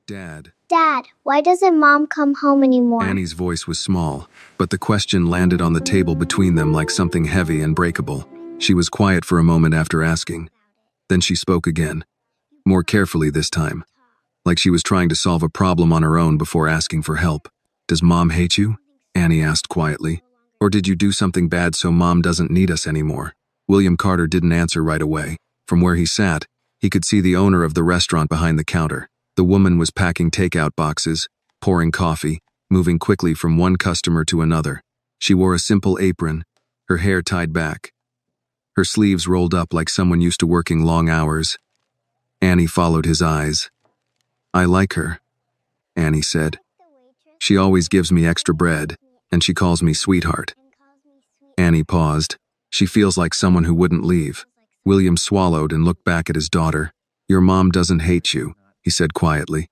Dad. Dad, why doesn't Mom come home anymore? Annie's voice was small, but the question landed on the table between them like something heavy and breakable. She was quiet for a moment after asking. Then she spoke again, more carefully this time, like she was trying to solve a problem on her own before asking for help. Does Mom hate you? Annie asked quietly. Or did you do something bad so Mom doesn't need us anymore? William Carter didn't answer right away. From where he sat, he could see the owner of the restaurant behind the counter. The woman was packing takeout boxes, pouring coffee, moving quickly from one customer to another. She wore a simple apron, her hair tied back, her sleeves rolled up like someone used to working long hours. Annie followed his eyes. I like her, Annie said. She always gives me extra bread, and she calls me sweetheart. Annie paused. She feels like someone who wouldn't leave. William swallowed and looked back at his daughter. Your mom doesn't hate you, he said quietly.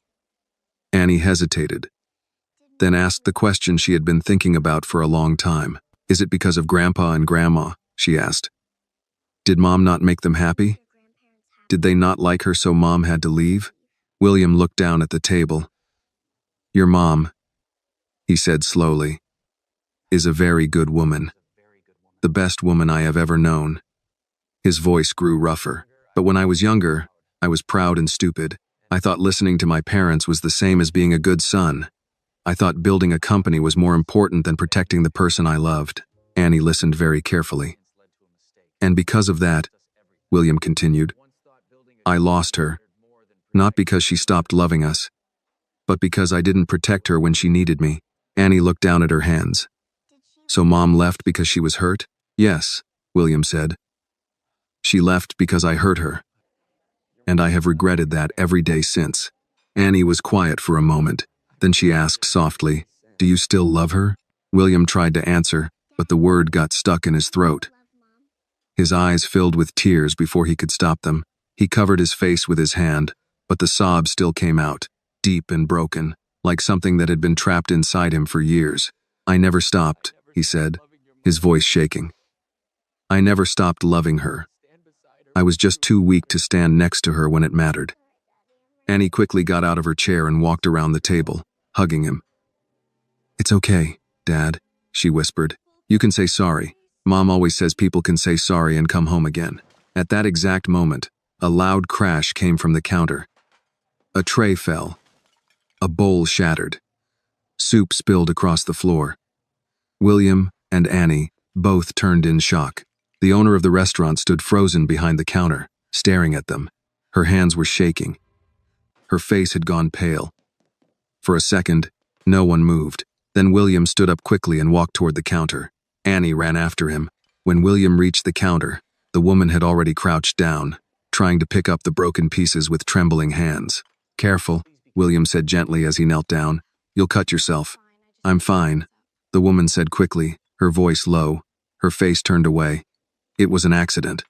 Annie hesitated, then asked the question she had been thinking about for a long time. Is it because of Grandpa and Grandma? She asked. Did Mom not make them happy? Did they not like her so Mom had to leave? William looked down at the table. Your mom, he said slowly, is a very good woman. The best woman I have ever known. His voice grew rougher. But when I was younger, I was proud and stupid. I thought listening to my parents was the same as being a good son. I thought building a company was more important than protecting the person I loved. Annie listened very carefully. And because of that, William continued, I lost her. Not because she stopped loving us, but because I didn't protect her when she needed me. Annie looked down at her hands. So Mom left because she was hurt? Yes, William said. She left because I hurt her. And I have regretted that every day since. Annie was quiet for a moment. Then she asked softly, do you still love her? William tried to answer, but the word got stuck in his throat. His eyes filled with tears before he could stop them. He covered his face with his hand, but the sob still came out, deep and broken, like something that had been trapped inside him for years. I never stopped, he said, his voice shaking. I never stopped loving her. I was just too weak to stand next to her when it mattered. Annie quickly got out of her chair and walked around the table, hugging him. It's okay, Dad, she whispered. You can say sorry. Mom always says people can say sorry and come home again. At that exact moment, a loud crash came from the counter. A tray fell. A bowl shattered. Soup spilled across the floor. William and Annie both turned in shock. The owner of the restaurant stood frozen behind the counter, staring at them. Her hands were shaking. Her face had gone pale. For a second, no one moved. Then William stood up quickly and walked toward the counter. Annie ran after him. When William reached the counter, the woman had already crouched down, trying to pick up the broken pieces with trembling hands. Careful, William said gently as he knelt down. You'll cut yourself. I'm fine, the woman said quickly, her voice low, her face turned away. It was an accident.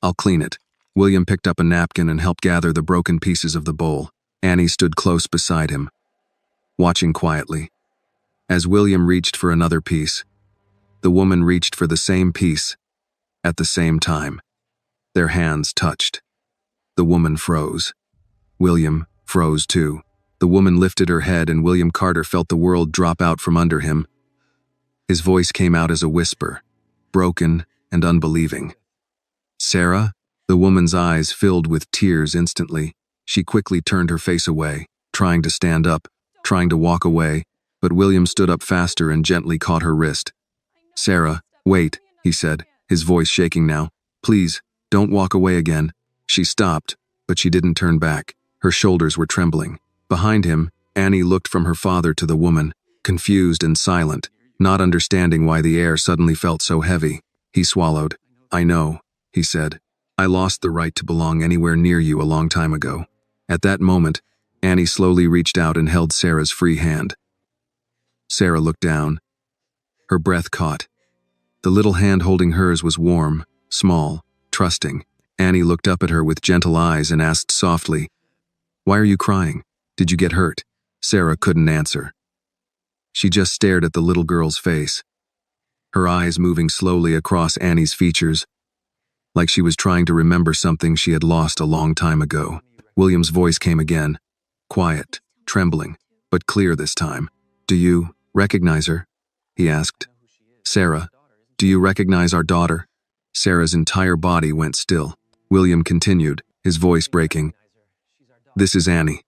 I'll clean it. William picked up a napkin and helped gather the broken pieces of the bowl. Annie stood close beside him, watching quietly. As William reached for another piece, the woman reached for the same piece at the same time. Their hands touched. The woman froze. William froze too. The woman lifted her head and William Carter felt the world drop out from under him. His voice came out as a whisper, broken and unbelieving. Sarah? The woman's eyes filled with tears instantly. She quickly turned her face away, trying to stand up, trying to walk away, but William stood up faster and gently caught her wrist. Sarah, wait, he said, his voice shaking now. Please, don't walk away again. She stopped, but she didn't turn back. Her shoulders were trembling. Behind him, Annie looked from her father to the woman, confused and silent, not understanding why the air suddenly felt so heavy. He swallowed. I know, he said. I lost the right to belong anywhere near you a long time ago. At that moment, Annie slowly reached out and held Sarah's free hand. Sarah looked down. Her breath caught. The little hand holding hers was warm, small, trusting. Annie looked up at her with gentle eyes and asked softly, Why are you crying? Did you get hurt? Sarah couldn't answer. She just stared at the little girl's face, her eyes moving slowly across Annie's features, like she was trying to remember something she had lost a long time ago. William's voice came again. quiet, trembling, but clear this time. "Do you recognize her?" he asked. "Sarah, do you recognize our daughter?" Sarah's entire body went still. William continued, his voice breaking. "This is Annie.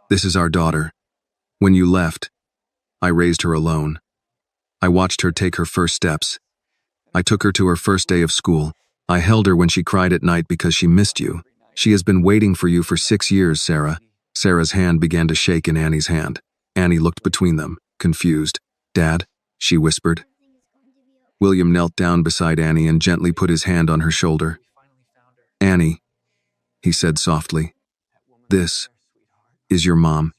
This is our daughter. When you left, I raised her alone. I watched her take her first steps. I took her to her first day of school. I held her when she cried at night because she missed you. She has been waiting for you for 6 years, Sarah." Sarah's hand began to shake in Annie's hand. Annie looked between them, confused. "Dad," she whispered. William knelt down beside Annie and gently put his hand on her shoulder. "Annie," he said softly, "this is your mom."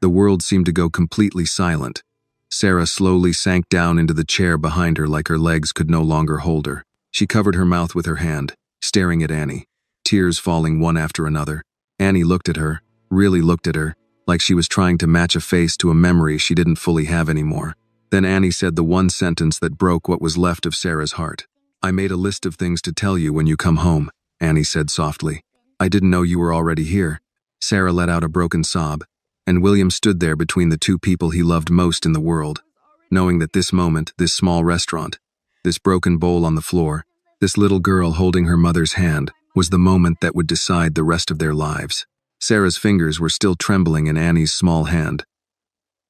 The world seemed to go completely silent. Sarah slowly sank down into the chair behind her like her legs could no longer hold her. She covered her mouth with her hand, staring at Annie, tears falling one after another. Annie looked at her, really looked at her, like she was trying to match a face to a memory she didn't fully have anymore. Then Annie said the one sentence that broke what was left of Sarah's heart. "I made a list of things to tell you when you come home," Annie said softly. "I didn't know you were already here." Sarah let out a broken sob, and William stood there between the two people he loved most in the world, knowing that this moment, this small restaurant, this broken bowl on the floor, this little girl holding her mother's hand, was the moment that would decide the rest of their lives. Sarah's fingers were still trembling in Annie's small hand.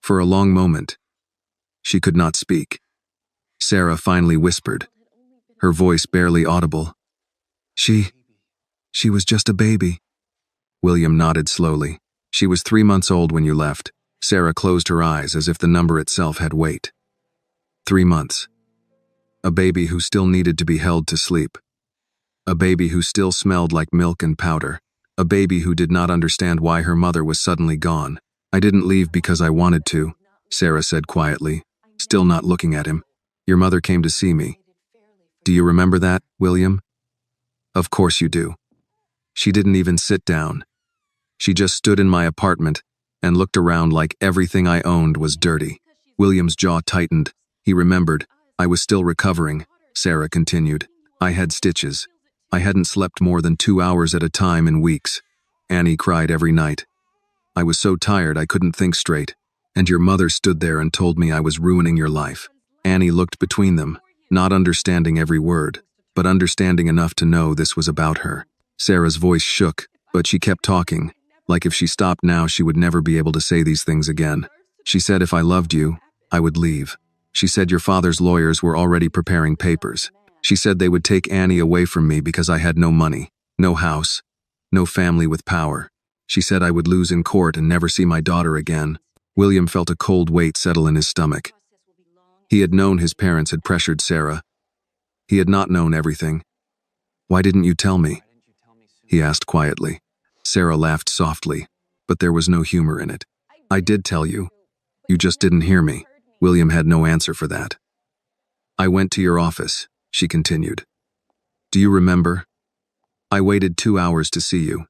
For a long moment, she could not speak. Sarah finally whispered, her voice barely audible. She was just a baby." William nodded slowly. "She was 3 months old when you left." Sarah closed her eyes as if the number itself had weight. 3 months. A baby who still needed to be held to sleep. A baby who still smelled like milk and powder. A baby who did not understand why her mother was suddenly gone. "I didn't leave because I wanted to," Sarah said quietly, still not looking at him. "Your mother came to see me. Do you remember that, William?" "Of course you do." "She didn't even sit down. She just stood in my apartment and looked around like everything I owned was dirty." William's jaw tightened. He remembered. "I was still recovering," Sarah continued. "I had stitches. I hadn't slept more than 2 hours at a time in weeks. Annie cried every night. I was so tired I couldn't think straight. And your mother stood there and told me I was ruining your life." Annie looked between them, not understanding every word, but understanding enough to know this was about her. Sarah's voice shook, but she kept talking, like if she stopped now she would never be able to say these things again. "She said if I loved you, I would leave. She said your father's lawyers were already preparing papers. She said they would take Annie away from me because I had no money, no house, no family with power. She said I would lose in court and never see my daughter again." William felt a cold weight settle in his stomach. He had known his parents had pressured Sarah. He had not known everything. "Why didn't you tell me?" he asked quietly. Sarah laughed softly, but there was no humor in it. "I did tell you. You just didn't hear me." William had no answer for that. "I went to your office," she continued. "Do you remember? I waited 2 hours to see you.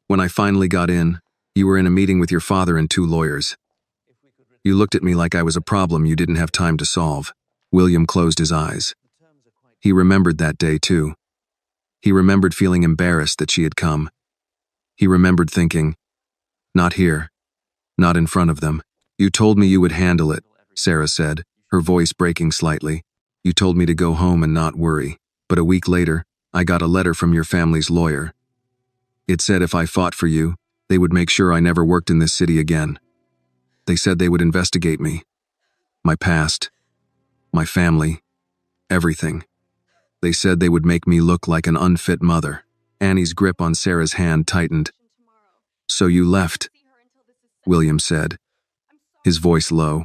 When I finally got in, you were in a meeting with your father and 2 lawyers. You looked at me like I was a problem you didn't have time to solve." William closed his eyes. He remembered that day too. He remembered feeling embarrassed that she had come. He remembered thinking, "Not here, not in front of them." "You told me you would handle it," Sarah said, her voice breaking slightly. "You told me to go home and not worry. But a week later, I got a letter from your family's lawyer. It said if I fought for you, they would make sure I never worked in this city again. They said they would investigate me, my past, my family, everything. They said they would make me look like an unfit mother." Annie's grip on Sarah's hand tightened. "So you left," William said, his voice low.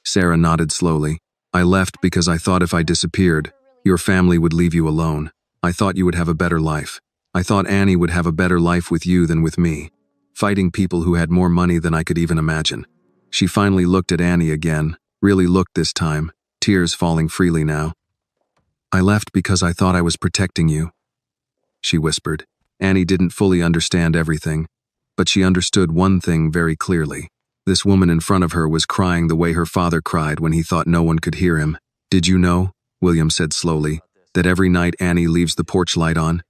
Sarah nodded slowly. "I left because I thought if I disappeared, your family would leave you alone. I thought you would have a better life. I thought Annie would have a better life with you than with me, fighting people who had more money than I could even imagine." She finally looked at Annie again, really looked this time, tears falling freely now. "I left because I thought I was protecting you," she whispered. Annie didn't fully understand everything, but she understood one thing very clearly. This woman in front of her was crying the way her father cried when he thought no one could hear him. "Did you know," William said slowly, "that every night Annie leaves the porch light on?"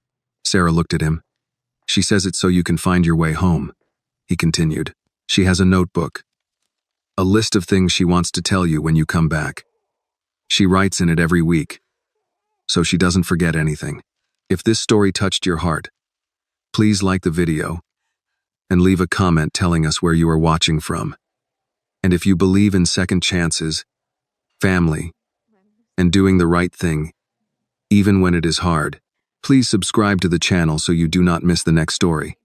Sarah looked at him. "She says it's so you can find your way home." he continued. She has a notebook. A list of things she wants to tell you when you come back. She writes in it every week, so she doesn't forget anything. If this story touched your heart, please like the video and leave a comment telling us where you are watching from. And if you believe in second chances, family, and doing the right thing, even when it is hard, please subscribe to the channel so you do not miss the next story.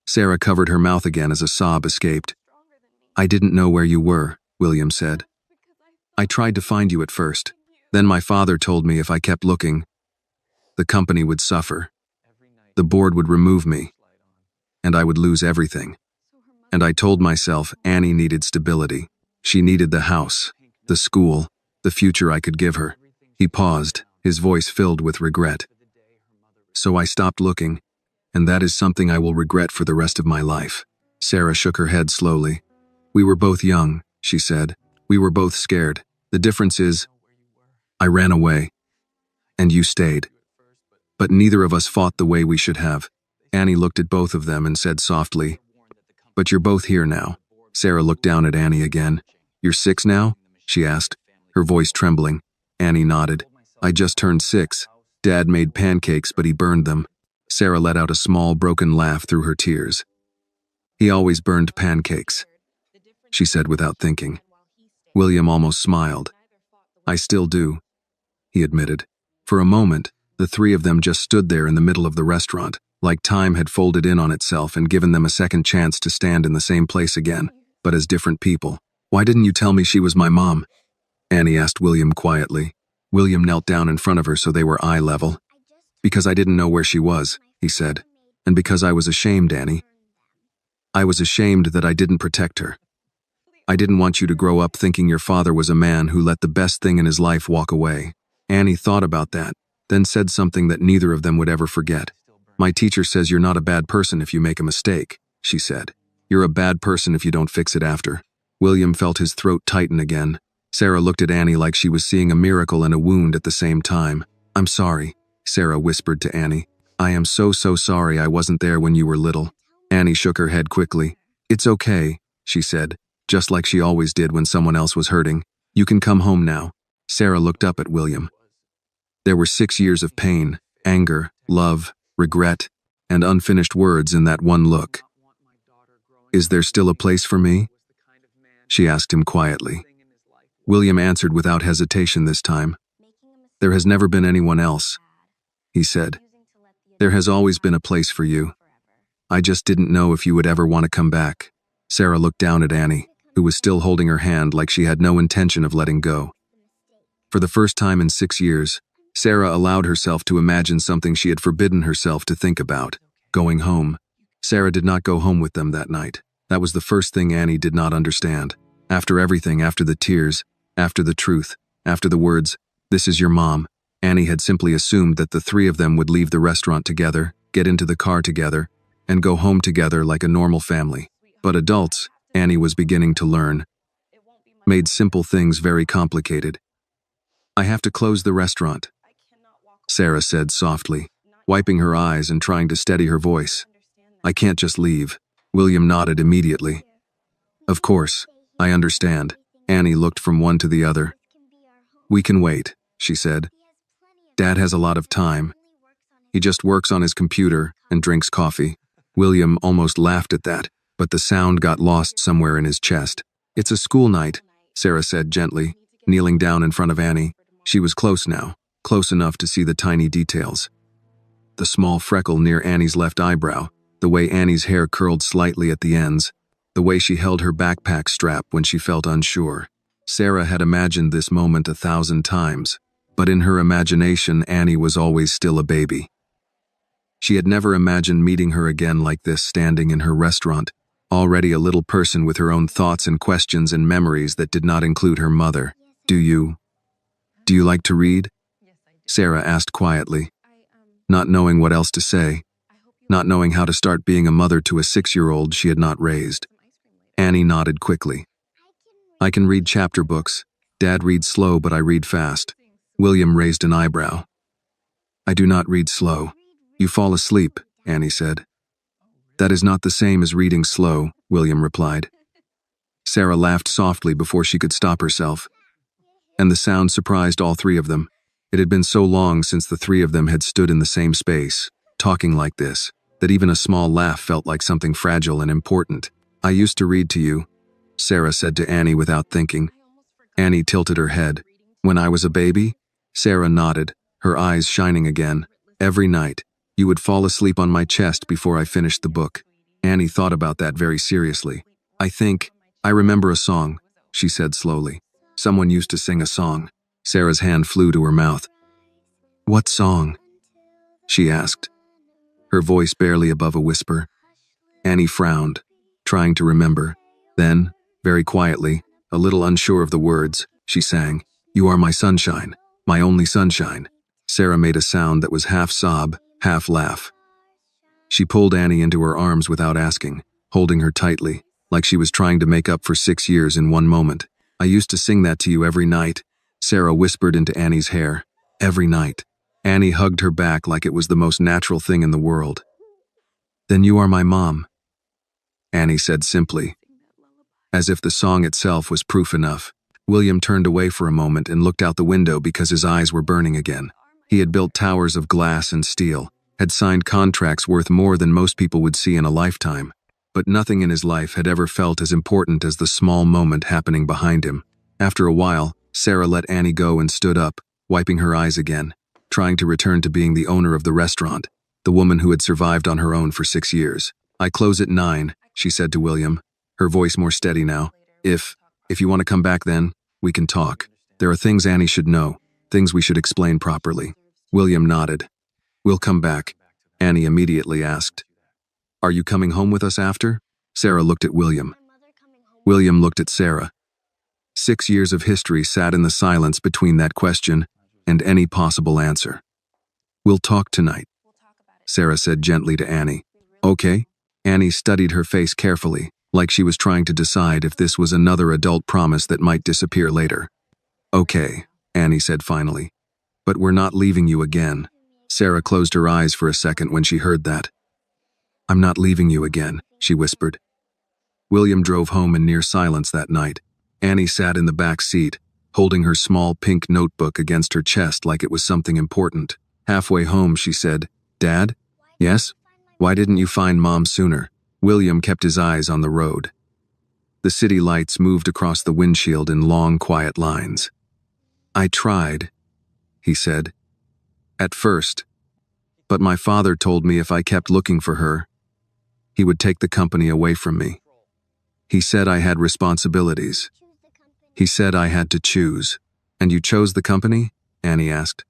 Sarah covered her mouth again as a sob escaped. I didn't know where you were, William said. I tried to find you at first. Then my father told me if I kept looking, the company would suffer. The board would remove me, and I would lose everything. And I told myself Annie needed stability. She needed the house, the school, the future I could give her. He paused, his voice filled with regret. So I stopped looking, and that is something I will regret for the rest of my life. Sarah shook her head slowly. We were both young, she said. We were both scared. The difference is, I ran away, and you stayed. But neither of us fought the way we should have. Annie looked at both of them and said softly, But you're both here now. Sarah looked down at Annie again. You're 6 now? She asked, her voice trembling. Annie nodded. I just turned 6. Dad made pancakes, but he burned them. Sarah let out a small, broken laugh through her tears. He always burned pancakes, she said without thinking. William almost smiled. I still do, he admitted. For a moment, the three of them just stood there in the middle of the restaurant, like time had folded in on itself and given them a second chance to stand in the same place again, but as different people. Why didn't you tell me she was my mom? Annie asked William quietly. William knelt down in front of her so they were eye level. Because I didn't know where she was, he said. And because I was ashamed, Annie. I was ashamed that I didn't protect her. I didn't want you to grow up thinking your father was a man who let the best thing in his life walk away. Annie thought about that, then said something that neither of them would ever forget. My teacher says you're not a bad person if you make a mistake, she said. You're a bad person if you don't fix it after. William felt his throat tighten again. Sarah looked at Annie like she was seeing a miracle and a wound at the same time. I'm sorry, Sarah whispered to Annie. I am so sorry I wasn't there when you were little. Annie shook her head quickly. It's okay, she said, just like she always did when someone else was hurting. You can come home now. Sarah looked up at William. There were 6 years of pain, anger, love, regret, and unfinished words in that one look. Is there still a place for me? She asked him quietly. William answered without hesitation this time. There has never been anyone else, he said. There has always been a place for you. I just didn't know if you would ever want to come back. Sarah looked down at Annie, who was still holding her hand like she had no intention of letting go. For the first time in 6 years, Sarah allowed herself to imagine something she had forbidden herself to think about, going home. Sarah did not go home with them that night. That was the first thing Annie did not understand. After everything, after the tears, after the truth, after the words, "This is your mom," Annie had simply assumed that the three of them would leave the restaurant together, get into the car together, and go home together like a normal family. But adults, Annie was beginning to learn, made simple things very complicated. I have to close the restaurant, Sarah said softly, wiping her eyes and trying to steady her voice. I can't just leave. William nodded immediately. Of course, I understand. Annie looked from one to the other. We can wait, she said. Dad has a lot of time. He just works on his computer and drinks coffee. William almost laughed at that, but the sound got lost somewhere in his chest. It's a school night, Sarah said gently, kneeling down in front of Annie. She was close now, close enough to see the tiny details. The small freckle near Annie's left eyebrow, the way Annie's hair curled slightly at the ends, the way she held her backpack strap when she felt unsure. Sarah had imagined this moment 1,000 times, but in her imagination, Annie was always still a baby. She had never imagined meeting her again like this, standing in her restaurant, already a little person with her own thoughts and questions and memories that did not include her mother. Do you like to read? Sarah asked quietly, not knowing what else to say, not knowing how to start being a mother to a 6-year-old she had not raised. Annie nodded quickly. I can read chapter books. Dad reads slow, but I read fast. William raised an eyebrow. I do not read slow. You fall asleep, Annie said. That is not the same as reading slow, William replied. Sarah laughed softly before she could stop herself, and the sound surprised all three of them. It had been so long since the three of them had stood in the same space, talking like this, that even a small laugh felt like something fragile and important. I used to read to you, Sarah said to Annie without thinking. Annie tilted her head. When I was a baby? Sarah nodded, her eyes shining again. Every night, you would fall asleep on my chest before I finished the book. Annie thought about that very seriously. I remember a song, she said slowly. Someone used to sing a song. Sarah's hand flew to her mouth. What song? She asked, her voice barely above a whisper. Annie frowned, trying to remember. Then, very quietly, a little unsure of the words, she sang, You are my sunshine, my only sunshine. Sarah made a sound that was half sob, half laugh. She pulled Annie into her arms without asking, holding her tightly, like she was trying to make up for 6 years in one moment. I used to sing that to you every night, Sarah whispered into Annie's hair. Every night. Annie hugged her back like it was the most natural thing in the world. Then you are my mom, Annie said simply, as if the song itself was proof enough. William turned away for a moment and looked out the window because his eyes were burning again. He had built towers of glass and steel, had signed contracts worth more than most people would see in a lifetime, but nothing in his life had ever felt as important as the small moment happening behind him. After a while, Sarah let Annie go and stood up, wiping her eyes again, trying to return to being the owner of the restaurant, the woman who had survived on her own for 6 years. I close at 9, she said to William, her voice more steady now. If you want to come back then, we can talk. There are things Annie should know, things we should explain properly. William nodded. We'll come back, Annie immediately asked. Are you coming home with us after? Sarah looked at William. William looked at Sarah. 6 years of history sat in the silence between that question and any possible answer. We'll talk tonight, Sarah said gently to Annie. Okay? Annie studied her face carefully, like she was trying to decide if this was another adult promise that might disappear later. Okay, Annie said finally. But we're not leaving you again. Sarah closed her eyes for a second when she heard that. I'm not leaving you again, she whispered. William drove home in near silence that night. Annie sat in the back seat, holding her small pink notebook against her chest like it was something important. Halfway home, she said, Dad? Yes? Why didn't you find Mom sooner? William kept his eyes on the road. The city lights moved across the windshield in long, quiet lines. I tried, he said. At first. But my father told me if I kept looking for her, he would take the company away from me. He said I had responsibilities. He said I had to choose. And you chose the company? Annie asked.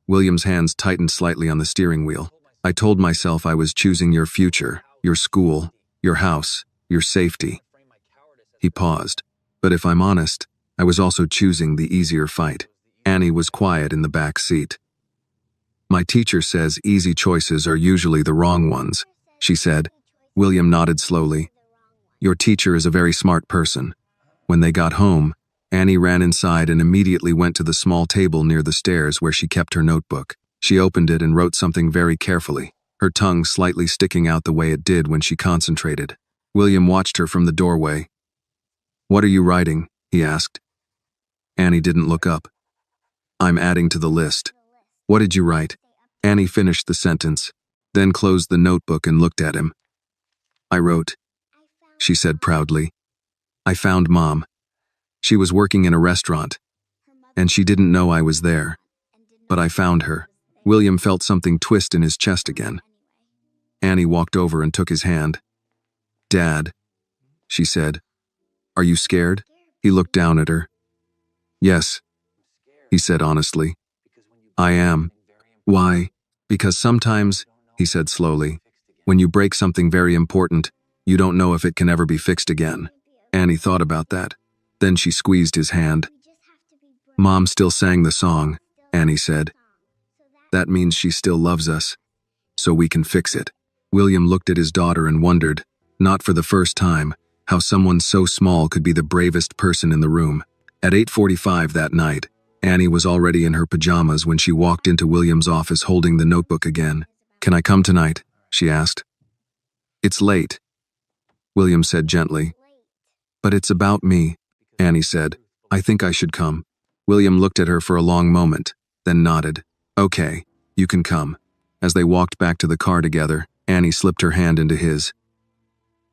William's hands tightened slightly on the steering wheel. I told myself I was choosing your future, your school, your house, your safety. He paused. But if I'm honest, I was also choosing the easier fight. Annie was quiet in the back seat. My teacher says easy choices are usually the wrong ones, she said. William nodded slowly. Your teacher is a very smart person. When they got home, Annie ran inside and immediately went to the small table near the stairs where she kept her notebook. She opened it and wrote something very carefully, her tongue slightly sticking out the way it did when she concentrated. William watched her from the doorway. What are you writing? He asked. Annie didn't look up. I'm adding to the list. What did you write? Annie finished the sentence, then closed the notebook and looked at him. I wrote, she said proudly. I found Mom. She was working in a restaurant, and she didn't know I was there. But I found her. William felt something twist in his chest again. Annie walked over and took his hand. Dad, she said. Are you scared? He looked down at her. Yes, he said honestly. I am. Why? Because sometimes, he said slowly, when you break something very important, you don't know if it can ever be fixed again. Annie thought about that. Then she squeezed his hand. Mom still sang the song, Annie said. That means she still loves us. So we can fix it. William looked at his daughter and wondered, not for the first time, how someone so small could be the bravest person in the room. At 8:45 that night, Annie was already in her pajamas when she walked into William's office holding the notebook again. Can I come tonight? She asked. It's late, William said gently. But it's about me, Annie said. I think I should come. William looked at her for a long moment, then nodded. Okay, you can come. As they walked back to the car together, Annie slipped her hand into his.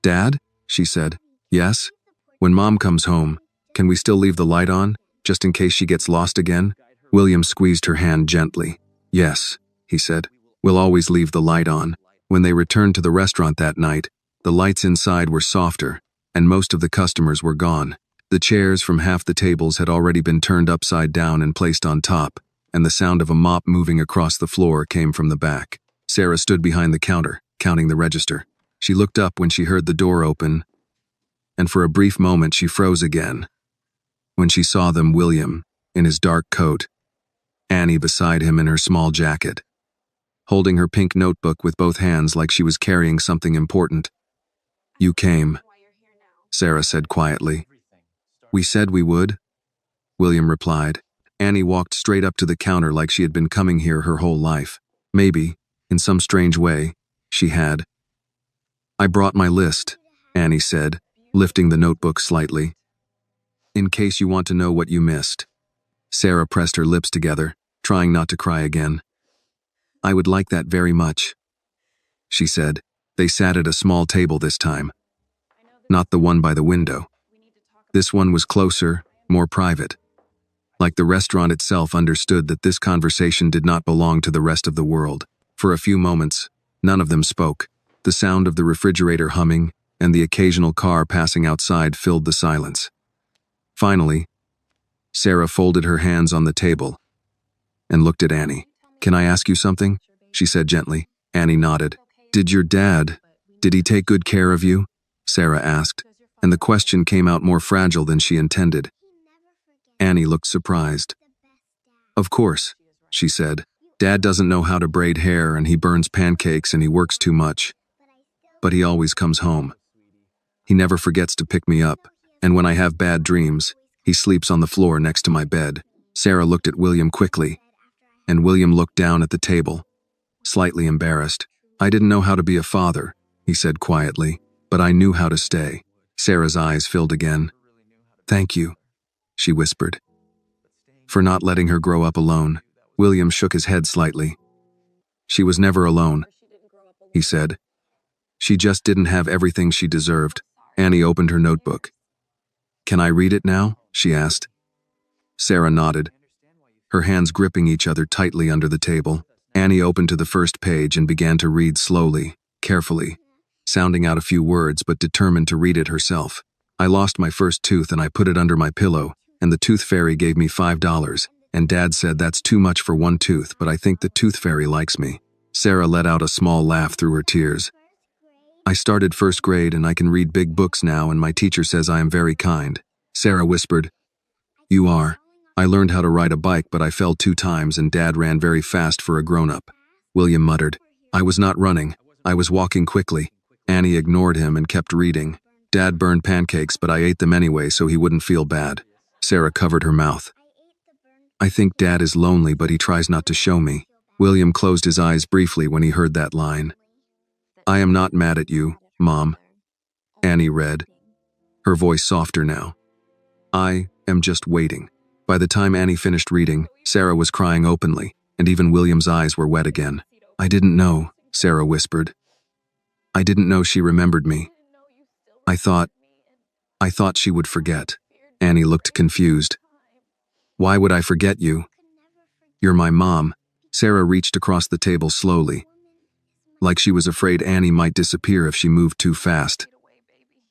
Dad? She said. Yes? When Mom comes home, can we still leave the light on, just in case she gets lost again? William squeezed her hand gently. Yes, he said. We'll always leave the light on. When they returned to the restaurant that night, the lights inside were softer, and most of the customers were gone. The chairs from half the tables had already been turned upside down and placed on top, and the sound of a mop moving across the floor came from the back. Sarah stood behind the counter, counting the register. She looked up when she heard the door open, and for a brief moment she froze again. When she saw them, William, in his dark coat, Annie beside him in her small jacket, holding her pink notebook with both hands like she was carrying something important. You came, Sarah said quietly. We said we would, William replied. Annie walked straight up to the counter like she had been coming here her whole life. Maybe, in some strange way, she had. I brought my list, Annie said, lifting the notebook slightly. In case you want to know what you missed. Sarah pressed her lips together, trying not to cry again. I would like that very much, she said. They sat at a small table this time. Not the one by the window. This one was closer, more private. Like the restaurant itself understood that this conversation did not belong to the rest of the world. For a few moments, none of them spoke. The sound of the refrigerator humming and the occasional car passing outside filled the silence. Finally, Sarah folded her hands on the table and looked at Annie. Can I ask you something? She said gently. Annie nodded. Did he take good care of you? Sarah asked, and the question came out more fragile than she intended. Annie looked surprised. Of course, she said. Dad doesn't know how to braid hair and he burns pancakes and he works too much. But he always comes home. He never forgets to pick me up, and when I have bad dreams, he sleeps on the floor next to my bed. Sarah looked at William quickly, and William looked down at the table, slightly embarrassed. I didn't know how to be a father, he said quietly, but I knew how to stay. Sarah's eyes filled again. Thank you, she whispered. For not letting her grow up alone. William shook his head slightly. She was never alone, he said. She just didn't have everything she deserved. Annie opened her notebook. Can I read it now? She asked. Sarah nodded, her hands gripping each other tightly under the table. Annie opened to the first page and began to read slowly, carefully, sounding out a few words but determined to read it herself. I lost my first tooth and I put it under my pillow, and the tooth fairy gave me $5, and Dad said that's too much for one tooth, but I think the tooth fairy likes me. Sarah let out a small laugh through her tears. I started first grade and I can read big books now, and my teacher says I am very kind. Sarah whispered. You are. I learned how to ride a bike, but I fell 2 times and Dad ran very fast for a grown-up. William muttered. I was not running. I was walking quickly. Annie ignored him and kept reading. Dad burned pancakes, but I ate them anyway so he wouldn't feel bad. Sarah covered her mouth. I think Dad is lonely, but he tries not to show me. William closed his eyes briefly when he heard that line. I am not mad at you, Mom. Annie read, her voice softer now. I am just waiting. By the time Annie finished reading, Sarah was crying openly, and even William's eyes were wet again. I didn't know, Sarah whispered. I didn't know she remembered me. I thought she would forget. Annie looked confused. Why would I forget you? You're my mom. Sarah reached across the table slowly, like she was afraid Annie might disappear if she moved too fast,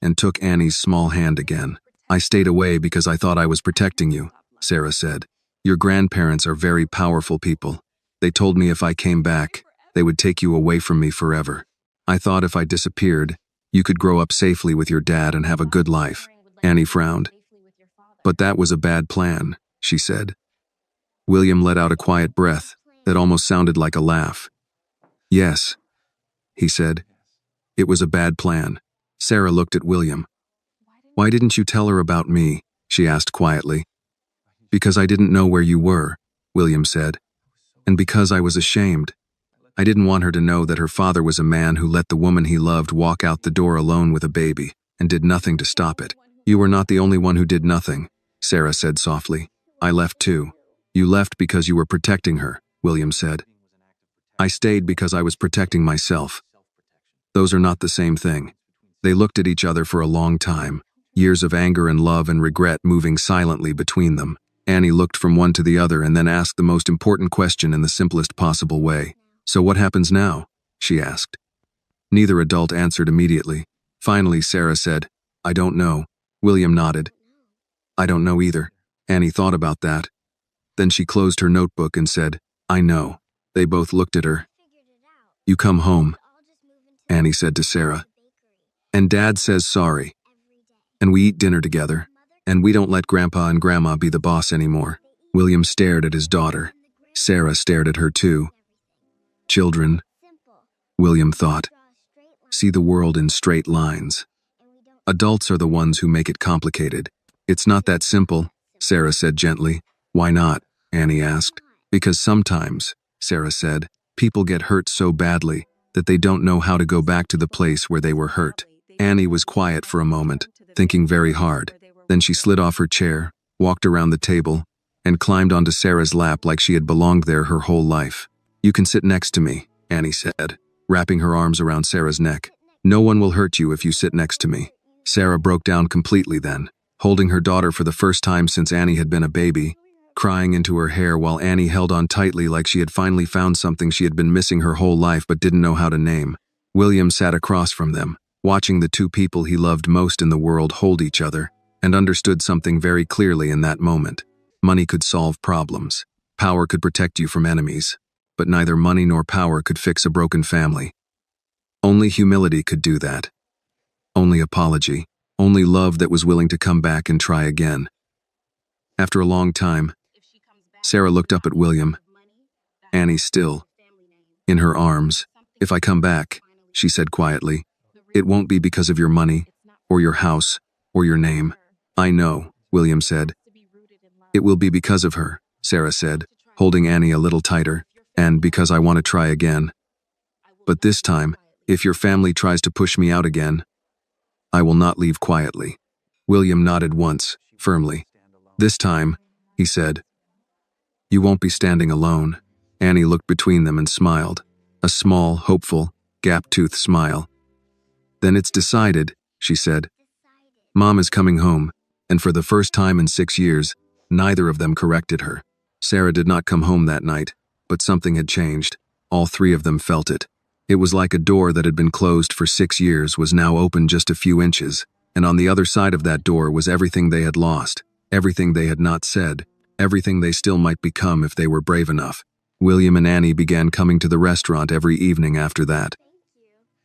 and took Annie's small hand again. I stayed away because I thought I was protecting you, Sarah said. Your grandparents are very powerful people. They told me if I came back, they would take you away from me forever. I thought if I disappeared, you could grow up safely with your dad and have a good life. Annie frowned. But that was a bad plan, she said. William let out a quiet breath that almost sounded like a laugh. Yes, he said. It was a bad plan. Sarah looked at William. Why didn't you tell her about me? She asked quietly. Because I didn't know where you were, William said. And because I was ashamed. I didn't want her to know that her father was a man who let the woman he loved walk out the door alone with a baby, and did nothing to stop it. You were not the only one who did nothing, Sarah said softly. I left too. You left because you were protecting her, William said. I stayed because I was protecting myself. Those are not the same thing. They looked at each other for a long time, years of anger and love and regret moving silently between them. Annie looked from one to the other and then asked the most important question in the simplest possible way. So what happens now? She asked. Neither adult answered immediately. Finally, Sarah said, I don't know. William nodded. I don't know either. Annie thought about that. Then she closed her notebook and said, I know. They both looked at her. You come home, Annie said to Sarah. And Dad says sorry. And we eat dinner together. And we don't let Grandpa and Grandma be the boss anymore. William stared at his daughter. Sarah stared at her too. Children, William thought, see the world in straight lines. Adults are the ones who make it complicated. It's not that simple, Sarah said gently. Why not? Annie asked. Because sometimes, Sarah said, people get hurt so badly that they don't know how to go back to the place where they were hurt. Annie was quiet for a moment, thinking very hard. Then she slid off her chair, walked around the table, and climbed onto Sarah's lap like she had belonged there her whole life. You can sit next to me, Annie said, wrapping her arms around Sarah's neck. No one will hurt you if you sit next to me. Sarah broke down completely then, holding her daughter for the first time since Annie had been a baby, crying into her hair while Annie held on tightly like she had finally found something she had been missing her whole life but didn't know how to name. William sat across from them, watching the two people he loved most in the world hold each other, and understood something very clearly in that moment. Money could solve problems. Power could protect you from enemies. But neither money nor power could fix a broken family. Only humility could do that. Only apology. Only love that was willing to come back and try again. After a long time, Sarah looked up at William. Annie still, in her arms. If I come back, she said quietly, it won't be because of your money, or your house, or your name. I know, William said. It will be because of her, Sarah said, holding Annie a little tighter. And because I want to try again. But this time, if your family tries to push me out again, I will not leave quietly. William nodded once, firmly. This time, he said, you won't be standing alone. Annie looked between them and smiled, a small, hopeful, gap-toothed smile. Then it's decided, she said. Mom is coming home, and for the first time in 6 years, neither of them corrected her. Sarah did not come home that night. But something had changed. All three of them felt it. It was like a door that had been closed for 6 years was now open just a few inches, and on the other side of that door was everything they had lost, everything they had not said, everything they still might become if they were brave enough. William and Annie began coming to the restaurant every evening after that.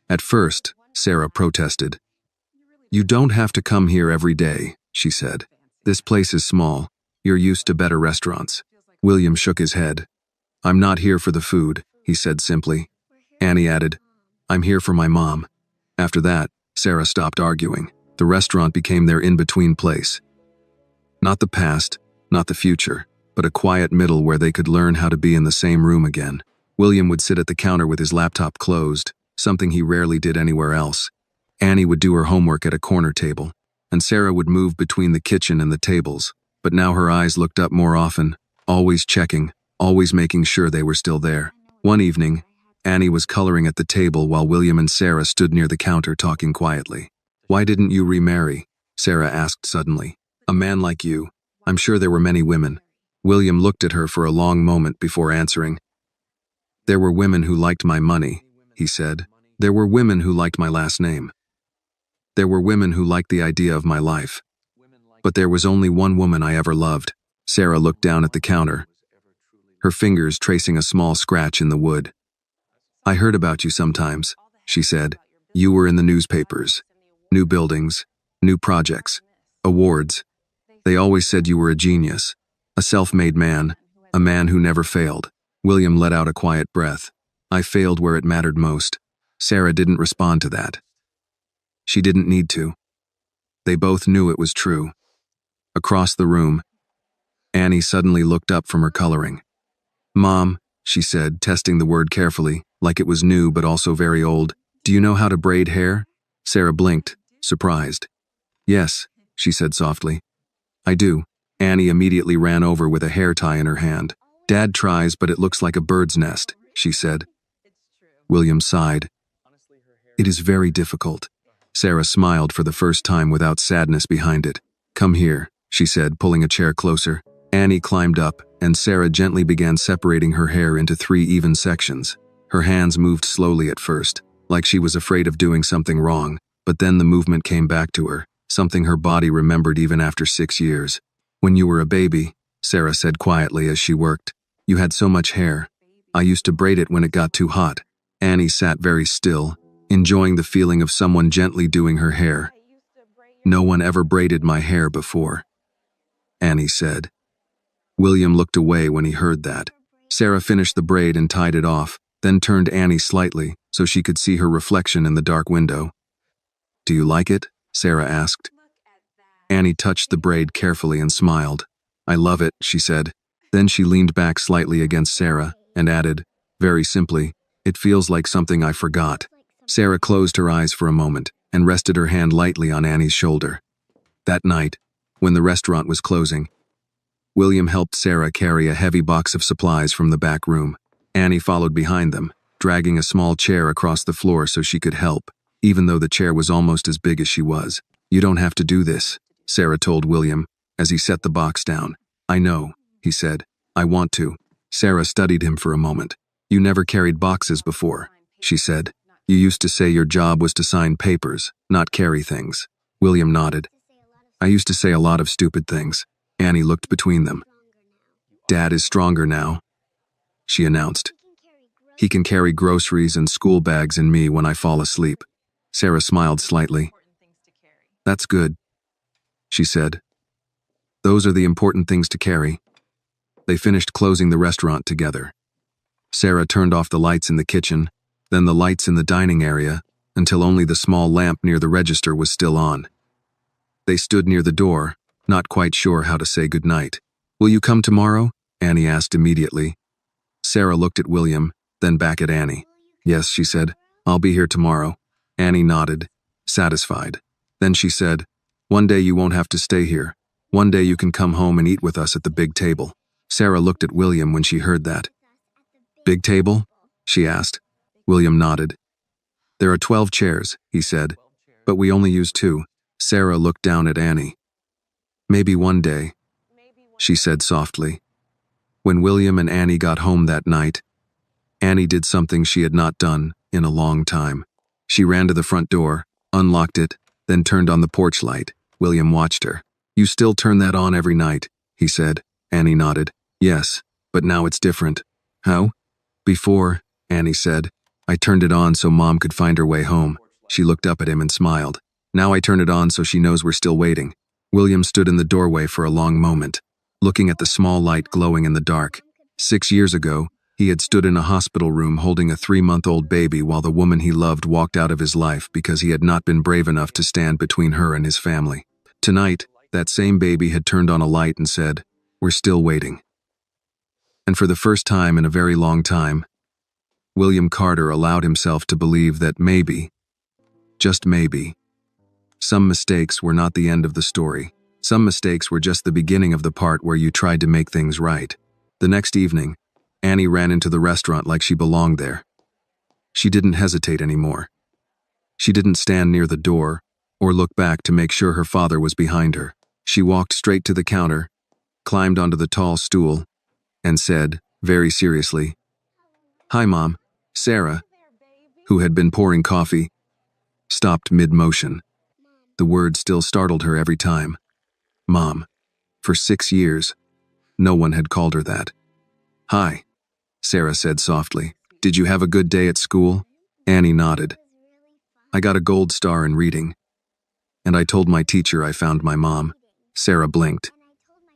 At first, Sarah protested. You don't have to come here every day, she said. This place is small. You're used to better restaurants. William shook his head. I'm not here for the food, he said simply. Annie added, I'm here for my mom. After that, Sarah stopped arguing. The restaurant became their in-between place. Not the past, not the future, but a quiet middle where they could learn how to be in the same room again. William would sit at the counter with his laptop closed, something he rarely did anywhere else. Annie would do her homework at a corner table, and Sarah would move between the kitchen and the tables, but now her eyes looked up more often, always checking, always making sure they were still there. One evening, Annie was coloring at the table while William and Sarah stood near the counter talking quietly. Why didn't you remarry? Sarah asked suddenly. A man like you. I'm sure there were many women. William looked at her for a long moment before answering. There were women who liked my money, he said. There were women who liked my last name. There were women who liked the idea of my life. But there was only one woman I ever loved. Sarah looked down at the counter, her fingers tracing a small scratch in the wood. I heard about you sometimes, she said. You were in the newspapers. New buildings, new projects, awards. They always said you were a genius, a self-made man, a man who never failed. William let out a quiet breath. I failed where it mattered most. Sarah didn't respond to that. She didn't need to. They both knew it was true. Across the room, Annie suddenly looked up from her coloring. Mom, she said, testing the word carefully, like it was new but also very old. Do you know how to braid hair? Sarah blinked, surprised. Yes, she said softly. I do. Annie immediately ran over with a hair tie in her hand. Dad tries, but it looks like a bird's nest, she said. William sighed. It is very difficult. Sarah smiled for the first time without sadness behind it. Come here, she said, pulling a chair closer. Annie climbed up, and Sarah gently began separating her hair into 3 even sections. Her hands moved slowly at first, like she was afraid of doing something wrong, but then the movement came back to her, something her body remembered even after 6 years. When you were a baby, Sarah said quietly as she worked, you had so much hair. I used to braid it when it got too hot. Annie sat very still, enjoying the feeling of someone gently doing her hair. No one ever braided my hair before, Annie said. William looked away when he heard that. Sarah finished the braid and tied it off, then turned Annie slightly so she could see her reflection in the dark window. Do you like it? Sarah asked. Annie touched the braid carefully and smiled. I love it, she said. Then she leaned back slightly against Sarah and added, very simply, it feels like something I forgot. Sarah closed her eyes for a moment and rested her hand lightly on Annie's shoulder. That night, when the restaurant was closing, William helped Sarah carry a heavy box of supplies from the back room. Annie followed behind them, dragging a small chair across the floor so she could help, even though the chair was almost as big as she was. You don't have to do this, Sarah told William, as he set the box down. I know, he said. I want to. Sarah studied him for a moment. You never carried boxes before, she said. You used to say your job was to sign papers, not carry things. William nodded. I used to say a lot of stupid things. Annie looked between them. Dad is stronger now, she announced. He can carry groceries and school bags and me when I fall asleep. Sarah smiled slightly. That's good, she said. Those are the important things to carry. They finished closing the restaurant together. Sarah turned off the lights in the kitchen, then the lights in the dining area, until only the small lamp near the register was still on. They stood near the door, not quite sure how to say goodnight. Will you come tomorrow? Annie asked immediately. Sarah looked at William, then back at Annie. Yes, she said. I'll be here tomorrow. Annie nodded, satisfied. Then she said, one day you won't have to stay here. One day you can come home and eat with us at the big table. Sarah looked at William when she heard that. Big table? She asked. William nodded. There are 12 chairs, he said, but we only use 2. Sarah looked down at Annie. Maybe one day, she said softly. When William and Annie got home that night, Annie did something she had not done in a long time. She ran to the front door, unlocked it, then turned on the porch light. William watched her. You still turn that on every night, he said. Annie nodded. Yes, but now it's different. How? Before, Annie said, I turned it on so Mom could find her way home. She looked up at him and smiled. Now I turn it on so she knows we're still waiting. William stood in the doorway for a long moment, looking at the small light glowing in the dark. 6 years ago, he had stood in a hospital room holding a 3-month-old baby while the woman he loved walked out of his life because he had not been brave enough to stand between her and his family. Tonight, that same baby had turned on a light and said, we're still waiting. And for the first time in a very long time, William Carter allowed himself to believe that maybe, just maybe, some mistakes were not the end of the story. Some mistakes were just the beginning of the part where you tried to make things right. The next evening, Annie ran into the restaurant like she belonged there. She didn't hesitate anymore. She didn't stand near the door or look back to make sure her father was behind her. She walked straight to the counter, climbed onto the tall stool, and said, very seriously, Hi, Mom. Sarah, who had been pouring coffee, stopped mid-motion. The word still startled her every time. Mom. For 6 years, no one had called her that. Hi, Sarah said softly. Did you have a good day at school? Annie nodded. I got a gold star in reading. And I told my teacher I found my mom. Sarah blinked.